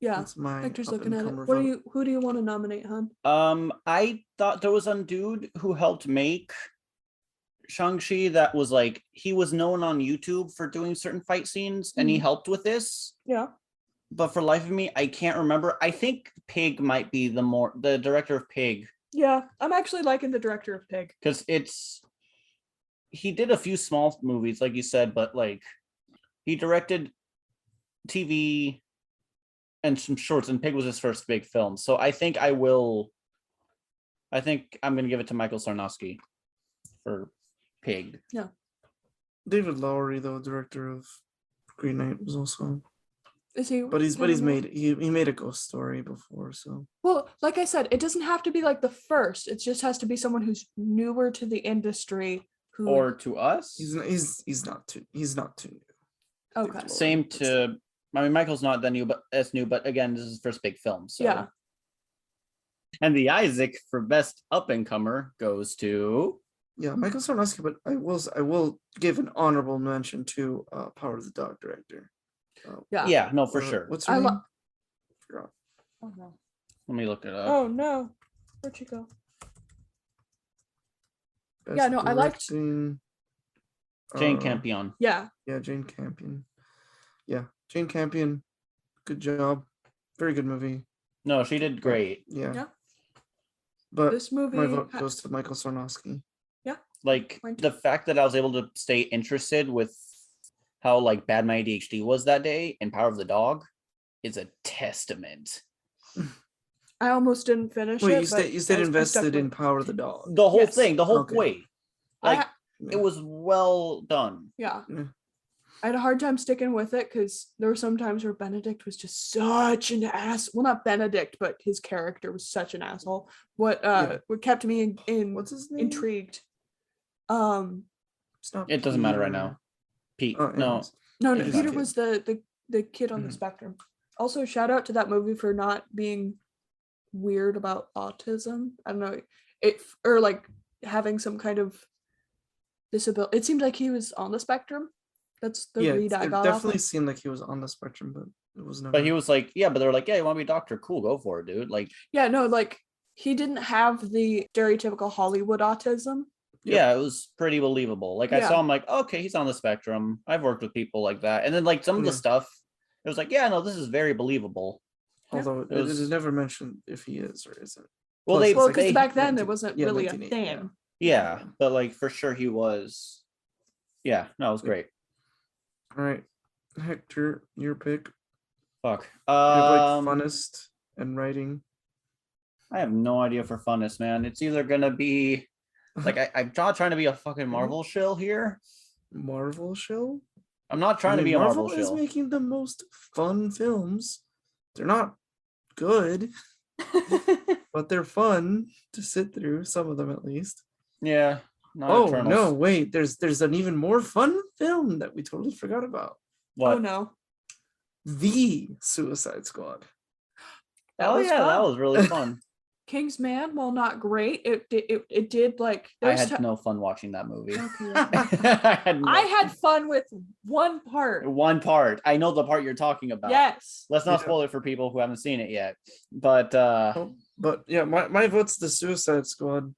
Yeah. That's my Hector's looking at it. up-and-comer What do vote. you? Who do you want to nominate, hon? I thought there was a dude who helped make Shang-Chi that was like, he was known on YouTube for doing certain fight scenes and he helped with this. Yeah. But for life of me, I can't remember. I think Pig might be the director of Pig. Yeah, I'm actually liking the director of Pig. Because he did a few small movies, like you said, but like he directed TV and some shorts, and Pig was his first big film. So I think I'm gonna give it to Michael Sarnowski for Pig. Yeah. David Lowery, though, director of Green Knight, was also. Is he? But he made a Ghost Story before, so. Well, like I said, it doesn't have to be like the first. It just has to be someone who's newer to the industry. Who? Or to us. He's not too new. Okay. Same to, I mean, Michael's not that new, but again, this is his first big film. So Yeah. And the Isaac for best up and comer goes to Michael Sarnowski, but I will give an honorable mention to Power of the Dog director. Yeah, no, for sure. What's her name? Forgot. Oh no. Let me look it up. Oh no. Where'd you go? Best Yeah, no, I liked directing, Jane Campion. Yeah. Yeah, Jane Campion. Yeah, Jane Campion. Good job. Very good movie. No, she did great. Yeah. But This movie my vote goes to Michael Sarnowski. Like Mine too. the fact that I was able to stay interested with how like bad my ADHD was that day in Power of the Dog is a testament. I almost didn't finish Wait, it. you stayed invested in Power of the Dog. The whole Yes. thing, the whole Okay. way. Like it was well done. Yeah. Yeah. I had a hard time sticking with it because there were some times where Benedict was just such an ass. Well, not Benedict, but his character was such an asshole. What kept me in What's his name? intrigued. It's not It doesn't matter right Peter. now. Pete. Oh, No. anyways. No, Peter's Peter kid. was the kid on the Mhm. spectrum. Also, shout out to that movie for not being weird about autism. I don't know, or like having some kind of disability. It seemed like he was on the spectrum. That's the Yeah, read I it got. definitely Off seemed like he was on the spectrum, but it was never. But he was like, yeah, but they're like, yeah, you want to be a doctor? Cool, go for it, dude. Like, Yeah, no, like he didn't have the stereotypical Hollywood autism. Yep. yeah, it was pretty believable. Like I Yeah. saw him like, okay, he's on the spectrum. I've worked with people like that. And then like some of the Yeah. stuff, it was like, yeah, no, this is very believable. Although It it was- is never mentioned if he is or isn't. Well, Plus, they it's Well, like because they- back then 19 there wasn't yeah, really a 1980, thing. yeah, but like for sure he was. Yeah, no, it was great. All right, Hector, your pick. Fuck. You have like funnest and writing. I have no idea for funnest, man. It's either gonna be like I'm not trying to be a fucking Marvel shill here. Marvel show. I'm not trying to be a Marvel Marvel is shill. making the most fun films. They're not good, but they're fun to sit through. Some of them, at least. Yeah. Not Oh Eternals. no! Wait, there's an even more fun film that we totally forgot about. What? Oh no. The Suicide Squad. That Oh was yeah, that fun. was really fun. King's Man, while not great, it did like I there's had no fun watching that movie. Okay. I I had fun with one part. one part. I know the part you're talking about. Yes. Let's not Yeah. spoil it for people who haven't seen it yet. But But yeah, my vote's the Suicide Squad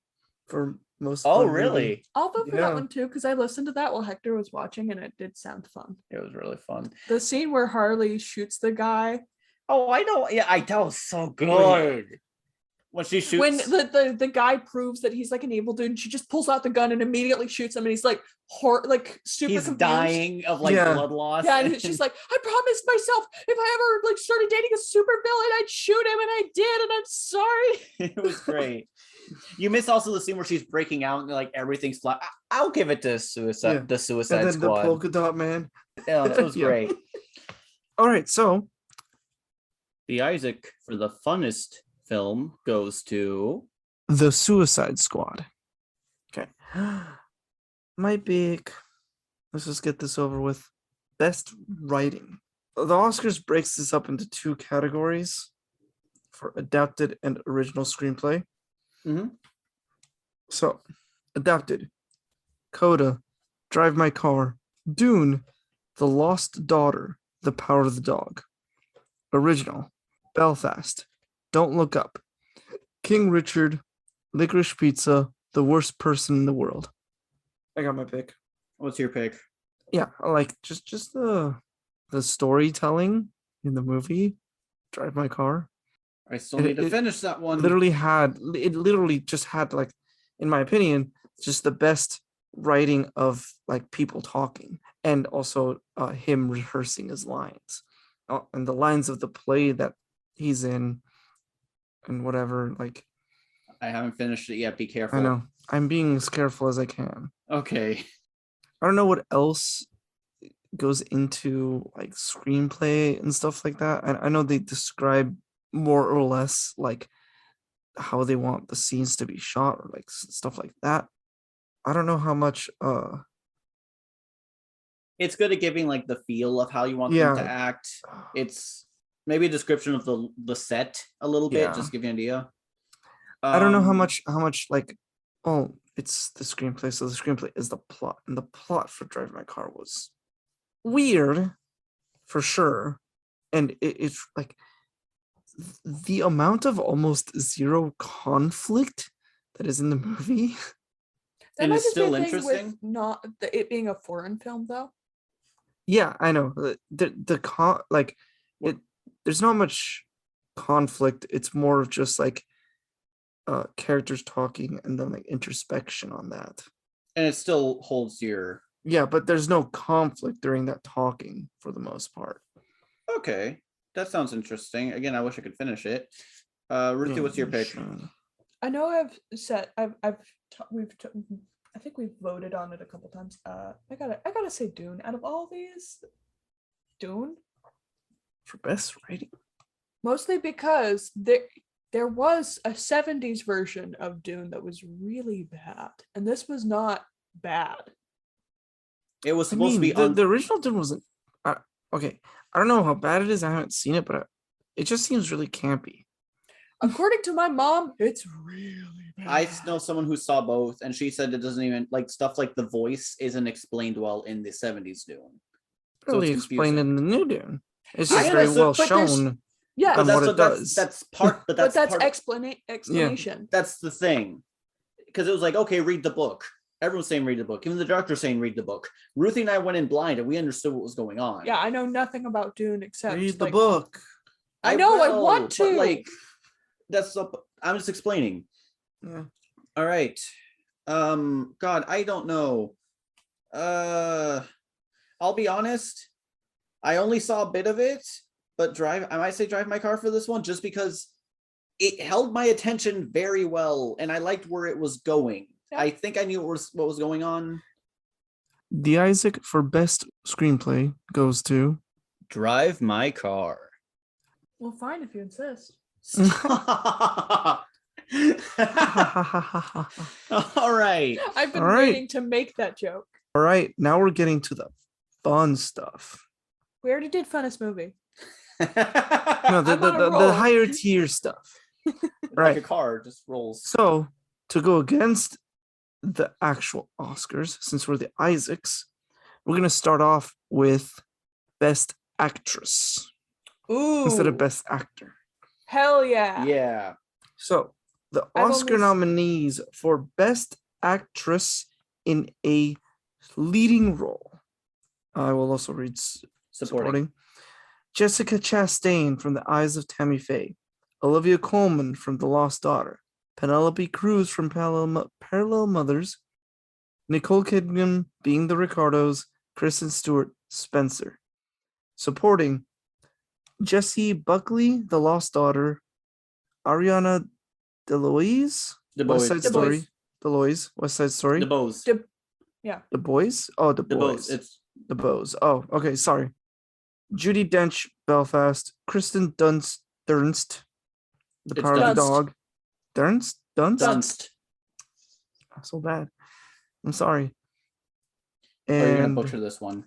for most. oh fun movie. really? I'll vote for Yeah. that one too because I listened to that while Hector was watching and it did sound fun. It was really fun. The scene where Harley shoots the guy Oh, I know. Yeah, that was so good. When she shoots when the guy proves that he's like an evil dude and she just pulls out the gun and immediately shoots him and he's like super he's confused. dying of like Yeah. blood loss. Yeah, and she's like, I promised myself if I ever like started dating a super villain, I'd shoot him, and I did, and I'm sorry. It was great. You miss also the scene where she's breaking out and like everything's flat. I'll give it to Suicide, Yeah. the Suicide And then the Squad. polka dot man. Yeah, it was Yeah. great. All right, so The Isaac for the funnest film goes to the Suicide Squad. Okay, my pick. Let's just get this over with. Best writing. The Oscars breaks this up into two categories for adapted and original screenplay. Mhm. So, adapted, Coda, Drive My Car. Dune, The Lost Daughter, The Power of the Dog. Original, Belfast, Don't Look Up, King Richard, Licorice Pizza, The Worst Person in the World. I got my pick. What's your pick? Yeah, I like just the storytelling in the movie, Drive My Car. I still need to It finish that one. Literally just had, like, in my opinion, just the best writing of like people talking, and also him rehearsing his lines, and the lines of the play that he's in, and whatever. Like, I haven't finished it yet. Be careful. I know I'm being as careful as I can. Okay. I don't know what else goes into like screenplay and stuff like that. I know they describe more or less like how they want the scenes to be shot, or like stuff like that. I don't know how much It's good at giving like the feel of how you want them to act. It's maybe a description of the set a little bit, just give you an idea. I don't know how much like, oh, it's the screenplay, so the screenplay is the plot, and the plot for Drive My Car was weird for sure, and it's like the amount of almost zero conflict that is in the movie. That and might it's just be a still thing interesting. with not it being a foreign film, though. Yeah, I know. There's not much conflict. It's more of just like characters talking and then like introspection on that. And it still holds your... Yeah, but there's no conflict during that talking for the most part. Okay, that sounds interesting. Again, I wish I could finish it. Ruthie, what's your pick? Sure. I know I think we've voted on it a couple times. I gotta say Dune. Out of all these, Dune. For best writing? Mostly because there was a 70s version of Dune that was really bad, and this was not bad. It was supposed to be the original Dune wasn't okay. I don't know how bad it is. I haven't seen it, but it just seems really campy. According to my mom, it's really bad. I know someone who saw both, and she said it doesn't even like stuff like the voice isn't explained well in the 70s Dune. Really explained in the new Dune. It's I just very well but shown. Yeah, on what it does. That's part, but that's explanation. Yeah. That's the thing, because it was like, okay, read the book. Everyone's saying read the book. Even the director's saying read the book. Ruthie and I went in blind, and we understood what was going on. Yeah, I know nothing about Dune except read the book. I know, I want to. But like, I'm just explaining. Yeah. All right. God, I don't know. I'll be honest. I only saw a bit of it, but I might say Drive My Car for this one, just because it held my attention very well, and I liked where it was going. Yeah. I think I knew what was going on. The Isaac for best screenplay goes to Drive My Car. Well, fine if you insist. All right. I've been waiting to make that joke. All right, now we're getting to the fun stuff. We already did funnest movie. No, the higher tier stuff. Right. Like a car just rolls. So to go against the actual Oscars, since we're the Isaacs, we're gonna start off with best actress. Ooh. Instead of best actor. Hell yeah. Yeah. So the Oscar nominees for best actress in a leading role. I will also read supporting. Jessica Chastain from The Eyes of Tammy Faye. Olivia Colman from The Lost Daughter. Penelope Cruz from Parallel Mothers. Nicole Kidman, Being the Ricardos. Kristen Stewart, Spencer. Supporting Jessie Buckley, The Lost Daughter. Ariana DeBose, West Side Story. DeBose, West Side Story. DeBose. The Boys? Oh, The Boys. It's DeBose. Oh, okay, sorry. Judi Dench, Belfast. Kristen Dunst, The Power of the Dog. Dunst? So bad. I'm sorry. And you're gonna butcher this one.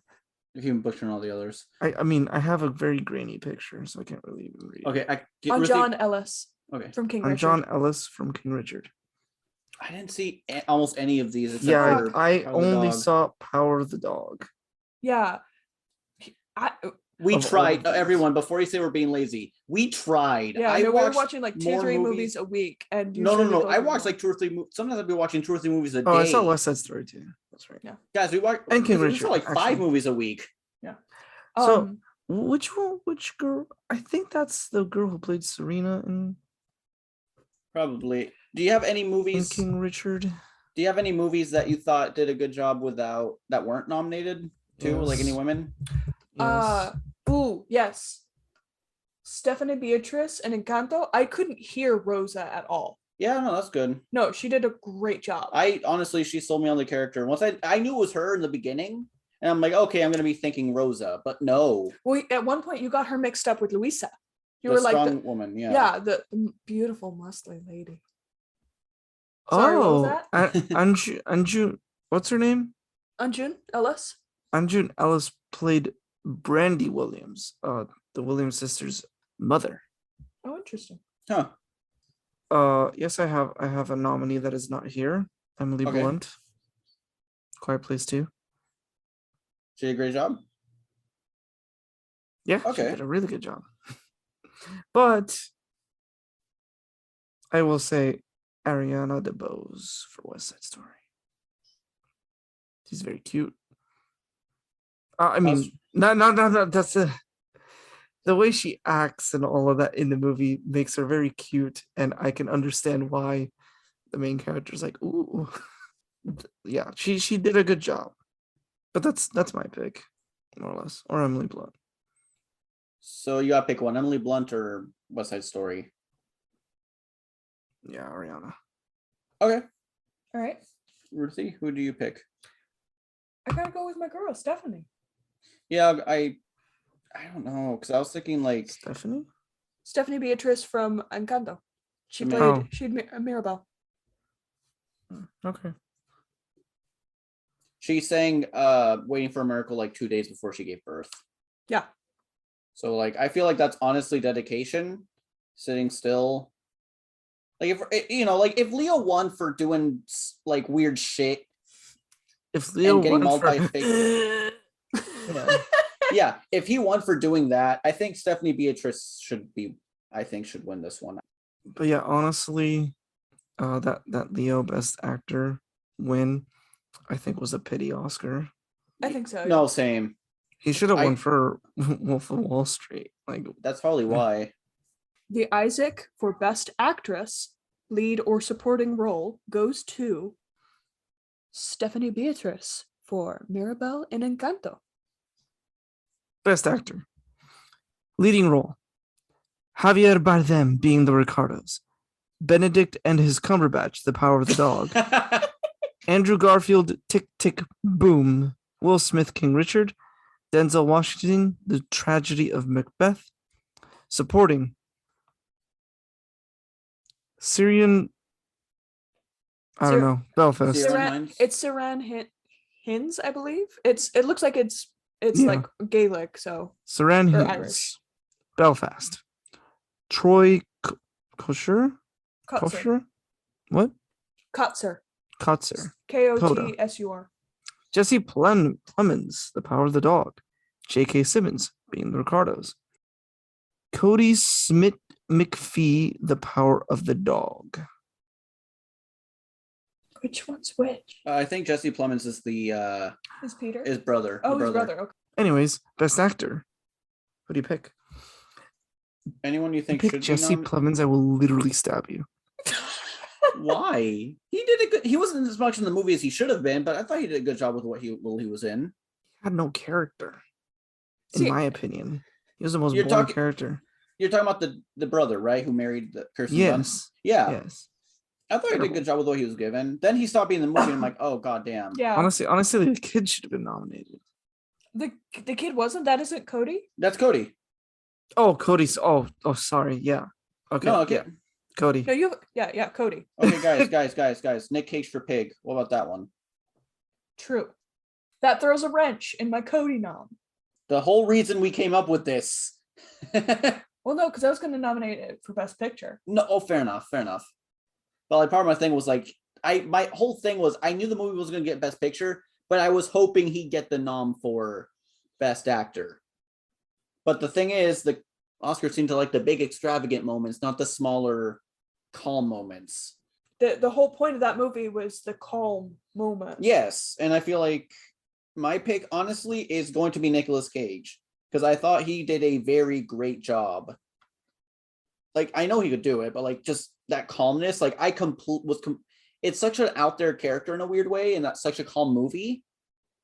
If you can butcher all the others. I mean, I have a very grainy picture, so I can't really even read. Okay. On John Ellis. Okay. From King Richard. John Ellis from King Richard. I didn't see almost any of these except Yeah, for I Power of the only Dog. saw Power of the Dog. Yeah. We Of all tried, of these. everyone, before you say we're being lazy, we tried. Yeah, I no, we were watched watching like 2 or more 3 movies a week, and No, usually we go I through watched them like 2 or 3 sometimes I'd be watching 2 or 3 movies a day. Oh, I saw West Side Story too. That's right. Yeah. Guys, we watch And King we Richard, saw like 5 actually. movies a week. all. So which one? Which girl? I think that's the girl who played Serena Probably. Do you have any in movies? King Richard. Do you have any movies that you thought did a good job without that weren't nominated too? Like any Yes. women? Yes. Yes. Stephanie Beatrice and Encanto. I couldn't hear Rosa at all. Yeah, no, that's good. No, she did a great job. I honestly, she sold me on the character. Once I knew it was her in the beginning, and I'm like, okay, I'm gonna be thinking Rosa, but no, Well, at one point you got her mixed up with Luisa. You the were like, strong woman. Yeah. yeah, the beautiful muscly lady. Sorry, what was that? Anju, what's her name? Anjun Ellis. Anjun Ellis played Brandy Williams, the Williams sisters' mother. Oh, interesting. Huh. Yes, I have a nominee that is not here. Emily Okay. Blunt. Quiet Place 2. She did a great job. Yeah, she Okay. did a really good job. But I will say Ariana DeBose for West Side Story. She's very cute. I mean, no. That's the way she acts and all of that in the movie makes her very cute, and I can understand why the main character is like, ooh, yeah, she did a good job. But that's my pick, more or less, or Emily Blunt. So you gotta pick one: Emily Blunt or West Side Story. Yeah, Ariana. Okay, All right. Ruthie, who do you pick? I gotta go with my girl, Stephanie. Yeah, I don't know, because I was thinking like Stephanie Beatrice from Encanto. She Amazing. played, she'd Mirabelle. Okay. she sang "Waiting for a Miracle" like 2 days before she gave birth. Yeah. So like, I feel like that's honestly dedication, sitting still. Like if Leo won for doing like weird shit, If Leo getting won for multi-fake- yeah. yeah, if he won for doing that, I think Stephanie Beatrice should win this one. But yeah, honestly, that Leo Best Actor win, I think was a pity Oscar. I think so. No, same. He should have won for Wolf of Wall Street. Like That's probably why. The Isaac for Best Actress, Lead or Supporting Role goes to Stephanie Beatrice for Mirabelle in Encanto. Best Actor, leading role: Javier Bardem being the Ricardos, Benedict and his Cumberbatch, The Power of the Dog, Andrew Garfield, Tick Tick Boom, Will Smith, King Richard, Denzel Washington, The Tragedy of Macbeth. Supporting: Syrian, I don't know, Belfast. It's Saran Hinds, I believe. It looks like it's Yeah. like Gaelic, so Saran or Hinds, Irish. Belfast. Troy Kosher? Kotzer. What? Kotzer. Kotzer. Kotsur. Jesse Plemons, The Power of the Dog. J.K. Simmons, being the Ricardos. Cody Smith McPhee, The Power of the Dog. Which one's which? I think Jesse Plemons is the Is Peter? his brother. Oh, the his brother. Okay. Anyways, Best Actor. What do you pick? Anyone you think Pick should Jesse be Plemons, I will literally stab you. Why? He did a good. He wasn't as much in the movie as he should have been, but I thought he did a good job with what he was in. He had no character, in See, my opinion. He was the most You're boring talking- character. You're talking about the brother, right? Who married the Kirsten Dunst? Yes. Yeah. Yes. I thought he did a good job with what he was given. Then he stopped being in the movie, and I'm like, oh goddamn. Yeah. Honestly, the kid should have been nominated. The kid wasn't. That isn't Cody. That's Cody. Oh, Cody's. Oh, sorry. Yeah. Okay. No, okay. Yeah. Cody. No, yeah, Cody. Okay, guys. Nick Cage for Pig. What about that one? True. That throws a wrench in my Cody nom. The whole reason we came up with this. Well, no, because I was going to nominate it for Best Picture. No, fair enough. But like part of my thing was like, my whole thing was I knew the movie was going to get Best Picture, but I was hoping he'd get the nom for Best Actor. But the thing is, the Oscars seem to like the big extravagant moments, not the smaller, calm moments. The whole point of that movie was the calm moment. Yes, and I feel like my pick, honestly, is going to be Nicolas Cage, because I thought he did a very great job. Like, I know he could do it, but like just that calmness, like it's such an out there character in a weird way, and that's such a calm movie.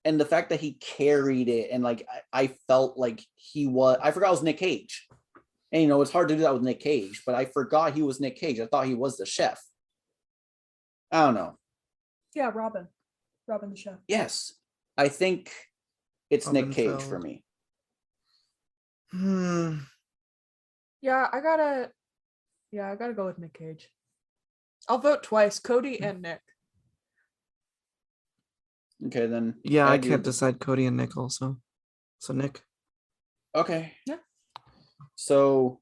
And the fact that he carried it, and like I felt like I forgot it was Nick Cage. And it's hard to do that with Nick Cage, but I forgot he was Nick Cage. I thought he was the chef. I don't know. Yeah, Robin the chef. Yes, I think it's Robin Nick Cage Feld. for me. Yeah, I gotta go with Nick Cage. I'll vote twice, Cody and Nick. Okay, then. Yeah, I can't decide Cody and Nick also. So Nick. Okay. Yeah. So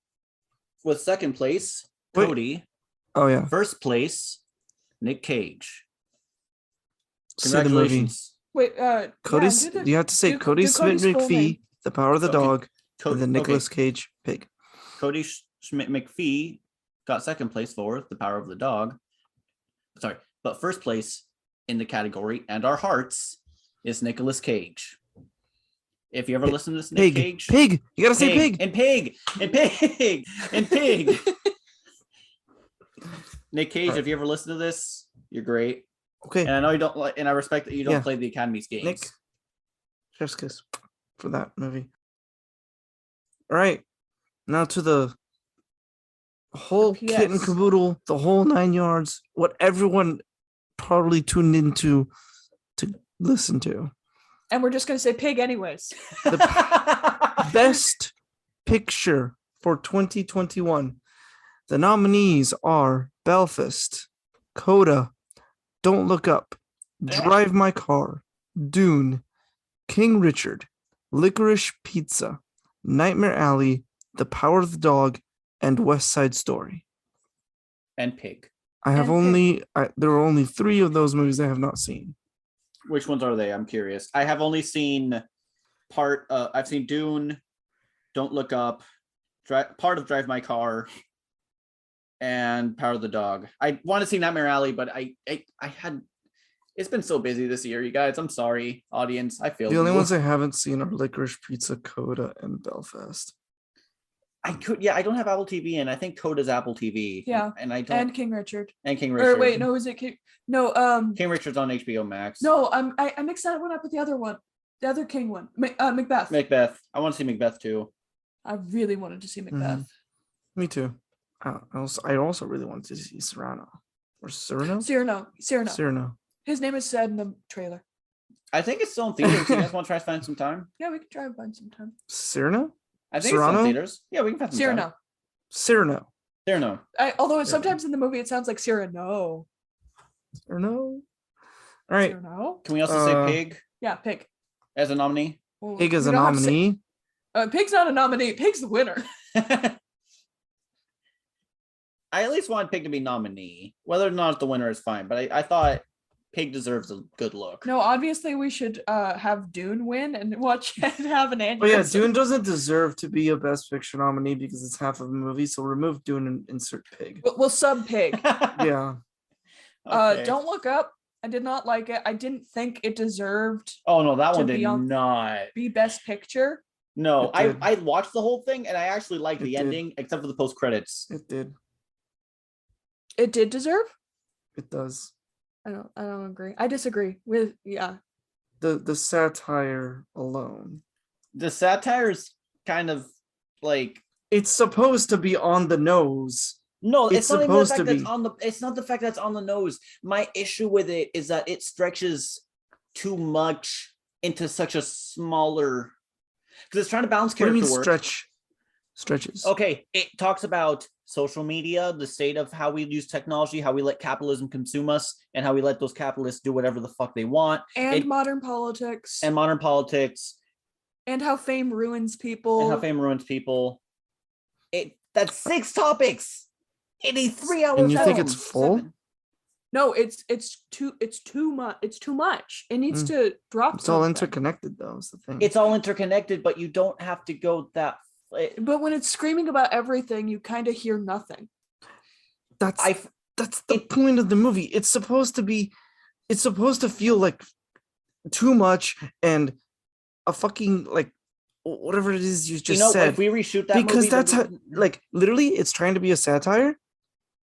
with second place, Wait. Cody. Oh yeah. First place, Nick Cage. Say the movie. Congratulations. Wait, Cody's. You have to say Cody Smith Cody's full name. McPhee, The Power of the Dog, Cody, and then Nicolas Cage, Pig. Cody Schmidt McPhee got second place for The Power of the Dog. Sorry, but first place in the category and our hearts is Nicolas Cage. If you ever listen to this, Nick Cage, Pig, you gotta say Pig, and Pig, and Pig, and Pig. Nick Cage, if you ever listen to this, you're great. Okay, and I know you don't like, and I respect that you don't play the Academy's games. Nick, chef's kiss for that movie. All right, now to the whole kit and caboodle, the whole 9 yards, what everyone probably tuned into to listen to. And we're just going to say Pig anyways. The best picture for 2021. The nominees are Belfast, Coda, Don't Look Up, Drive My Car, Dune, King Richard, Licorice Pizza, Nightmare Alley, The Power of the Dog, and West Side Story. And Pig. There are only 3 of those movies I have not seen. Which ones are they? I'm curious. I have only seen I've seen Dune, Don't Look Up, part of Drive My Car, and Power of the Dog. I want to see Nightmare Alley, but it's been so busy this year, you guys. I'm sorry, audience. I feel the only ones I haven't seen are Licorice Pizza, Coda, and Belfast. I don't have Apple TV, and I think Coda's Apple TV. Yeah, and I don't. And King Richard. Or wait, no, is it King? No, King Richard's on HBO Max. No, I mixed that one up with the other one, the other King one, Macbeth. Macbeth. I want to see Macbeth too. I really wanted to see Macbeth. Me too. I also really wanted to see Cyrano. Or Cyrano? Cyrano. His name is said in the trailer. I think it's still in theaters. You guys want to try to find some time? Yeah, we can try and find some time. Cyrano? I think it's still in theaters. Yeah, we can find some time. Cyrano. Although sometimes in the movie it sounds like Cyrano. Cyrano. All right. Cyrano? Can we also say Pig? Yeah, Pig. As a nominee? Well, Pig as a nominee? Pig's not a nominee. Pig's the winner. I at least want Pig to be nominee. Whether or not the winner is fine, but I thought Pig deserves a good look. No, obviously we should have Dune win and watch it have an aneurysm. Oh yeah, Dune doesn't deserve to be a Best Picture nominee because it's half of a movie, so remove Dune and insert Pig. We'll sub Pig. Yeah. Okay. Don't Look Up. I did not like it. I didn't think it deserved. Oh no, that one did not be Best Picture. No, I watched the whole thing and I actually liked the ending, except for the post credits. It did. It did deserve? It does. I don't agree. I disagree with the satire alone. The satire is kind of like it's supposed to be on the nose. No, it's not even the fact that's on the. It's not the fact that's on the nose. My issue with it is that it stretches too much into such a smaller. Because it's trying to balance character work. Stretches. Okay, it talks about social media, the state of how we use technology, how we let capitalism consume us, and how we let those capitalists do whatever the fuck they want. And modern politics. And modern politics. And how fame ruins people. That's 6 topics in a 3 hour And you film. think it's full? No, it's too much. It's too much. It needs to drop. It's all something. interconnected, though. Is the thing. It's all interconnected, but you don't have to go that. But when it's screaming about everything, you kind of hear nothing. That's the point of the movie. It's supposed to feel like too much and a fucking like whatever it is you just said. If we reshoot that because movie, that's how, like literally it's trying to be a satire,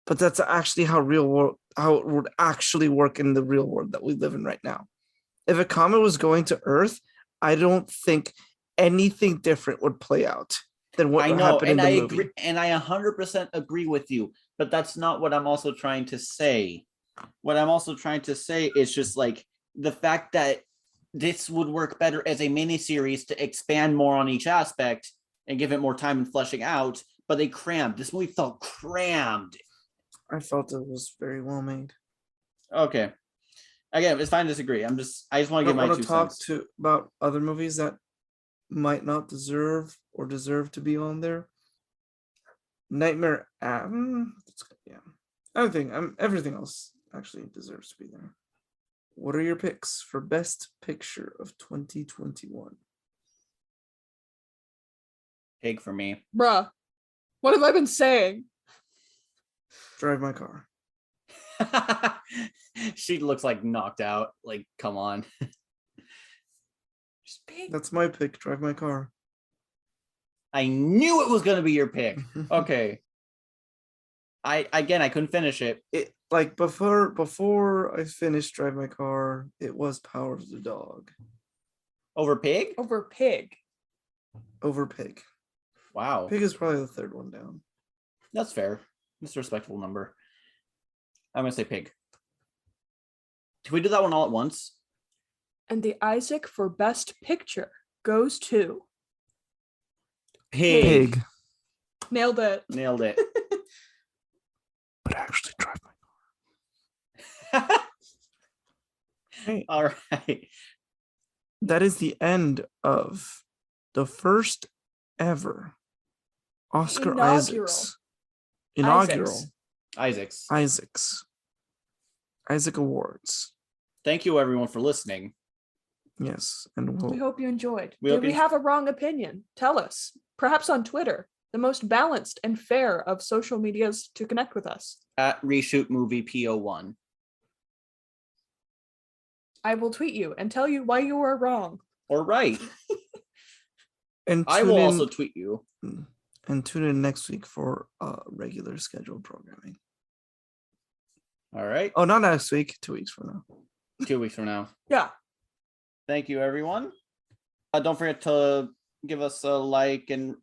but that's actually how it would actually work in the real world that we live in right now. If a comet was going to Earth, I don't think anything different would play out than what happened in the movie. Agree, and I 100% agree with you, but that's not what I'm also trying to say. What I'm also trying to say is just like the fact that this would work better as a miniseries to expand more on each aspect and give it more time in fleshing out, but they crammed. This movie felt crammed. I felt it was very well made. Okay. Again, it's fine to disagree. I just want to give my 2 cents. About other movies that might not deserve to be on there. Nightmare yeah. Everything else actually deserves to be there. What are your picks for best picture of 2021? Pig for me. Bruh, what have I been saying? Drive My Car. She looks like knocked out. Like, come on. That's my pick. Drive My Car. I knew it was going to be your pick. Okay. I couldn't finish it. It like before I finished Drive My Car, it was Power of the Dog. Over Pig? Over Pig. Over Pig. Wow. Pig is probably the third one down. That's fair. That's a respectable number. I'm going to say Pig. Can we do that one all at once? And the Isaac for best picture goes to Pig. Nailed it. Nailed it. But actually Drive My Car. Hey. All right. That is the end of the first ever Oscar inaugural Isaacs. Isaac Awards. Thank you everyone for listening. Yes, and we hope you enjoyed. Did we have a wrong opinion? Tell us. Perhaps on Twitter, the most balanced and fair of social medias to connect with us. At Reshoot Movie PO1. I will tweet you and tell you why you were wrong. Or right. And I will also tweet you. And tune in next week for regular scheduled programming. All right. Oh, not next week. 2 weeks from now. 2 weeks from now. Yeah. Thank you, everyone. Don't forget to give us a like and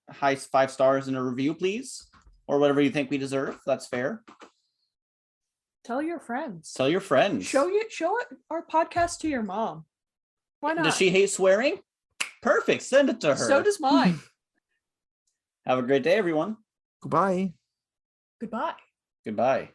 high 5 stars and a review, please, or whatever you think we deserve. That's fair. Tell your friends. Tell your friends. Show our podcast to your mom. Why not? Does she hate swearing? Perfect. Send it to her. So does mine. Have a great day, everyone. Goodbye. Goodbye. Goodbye.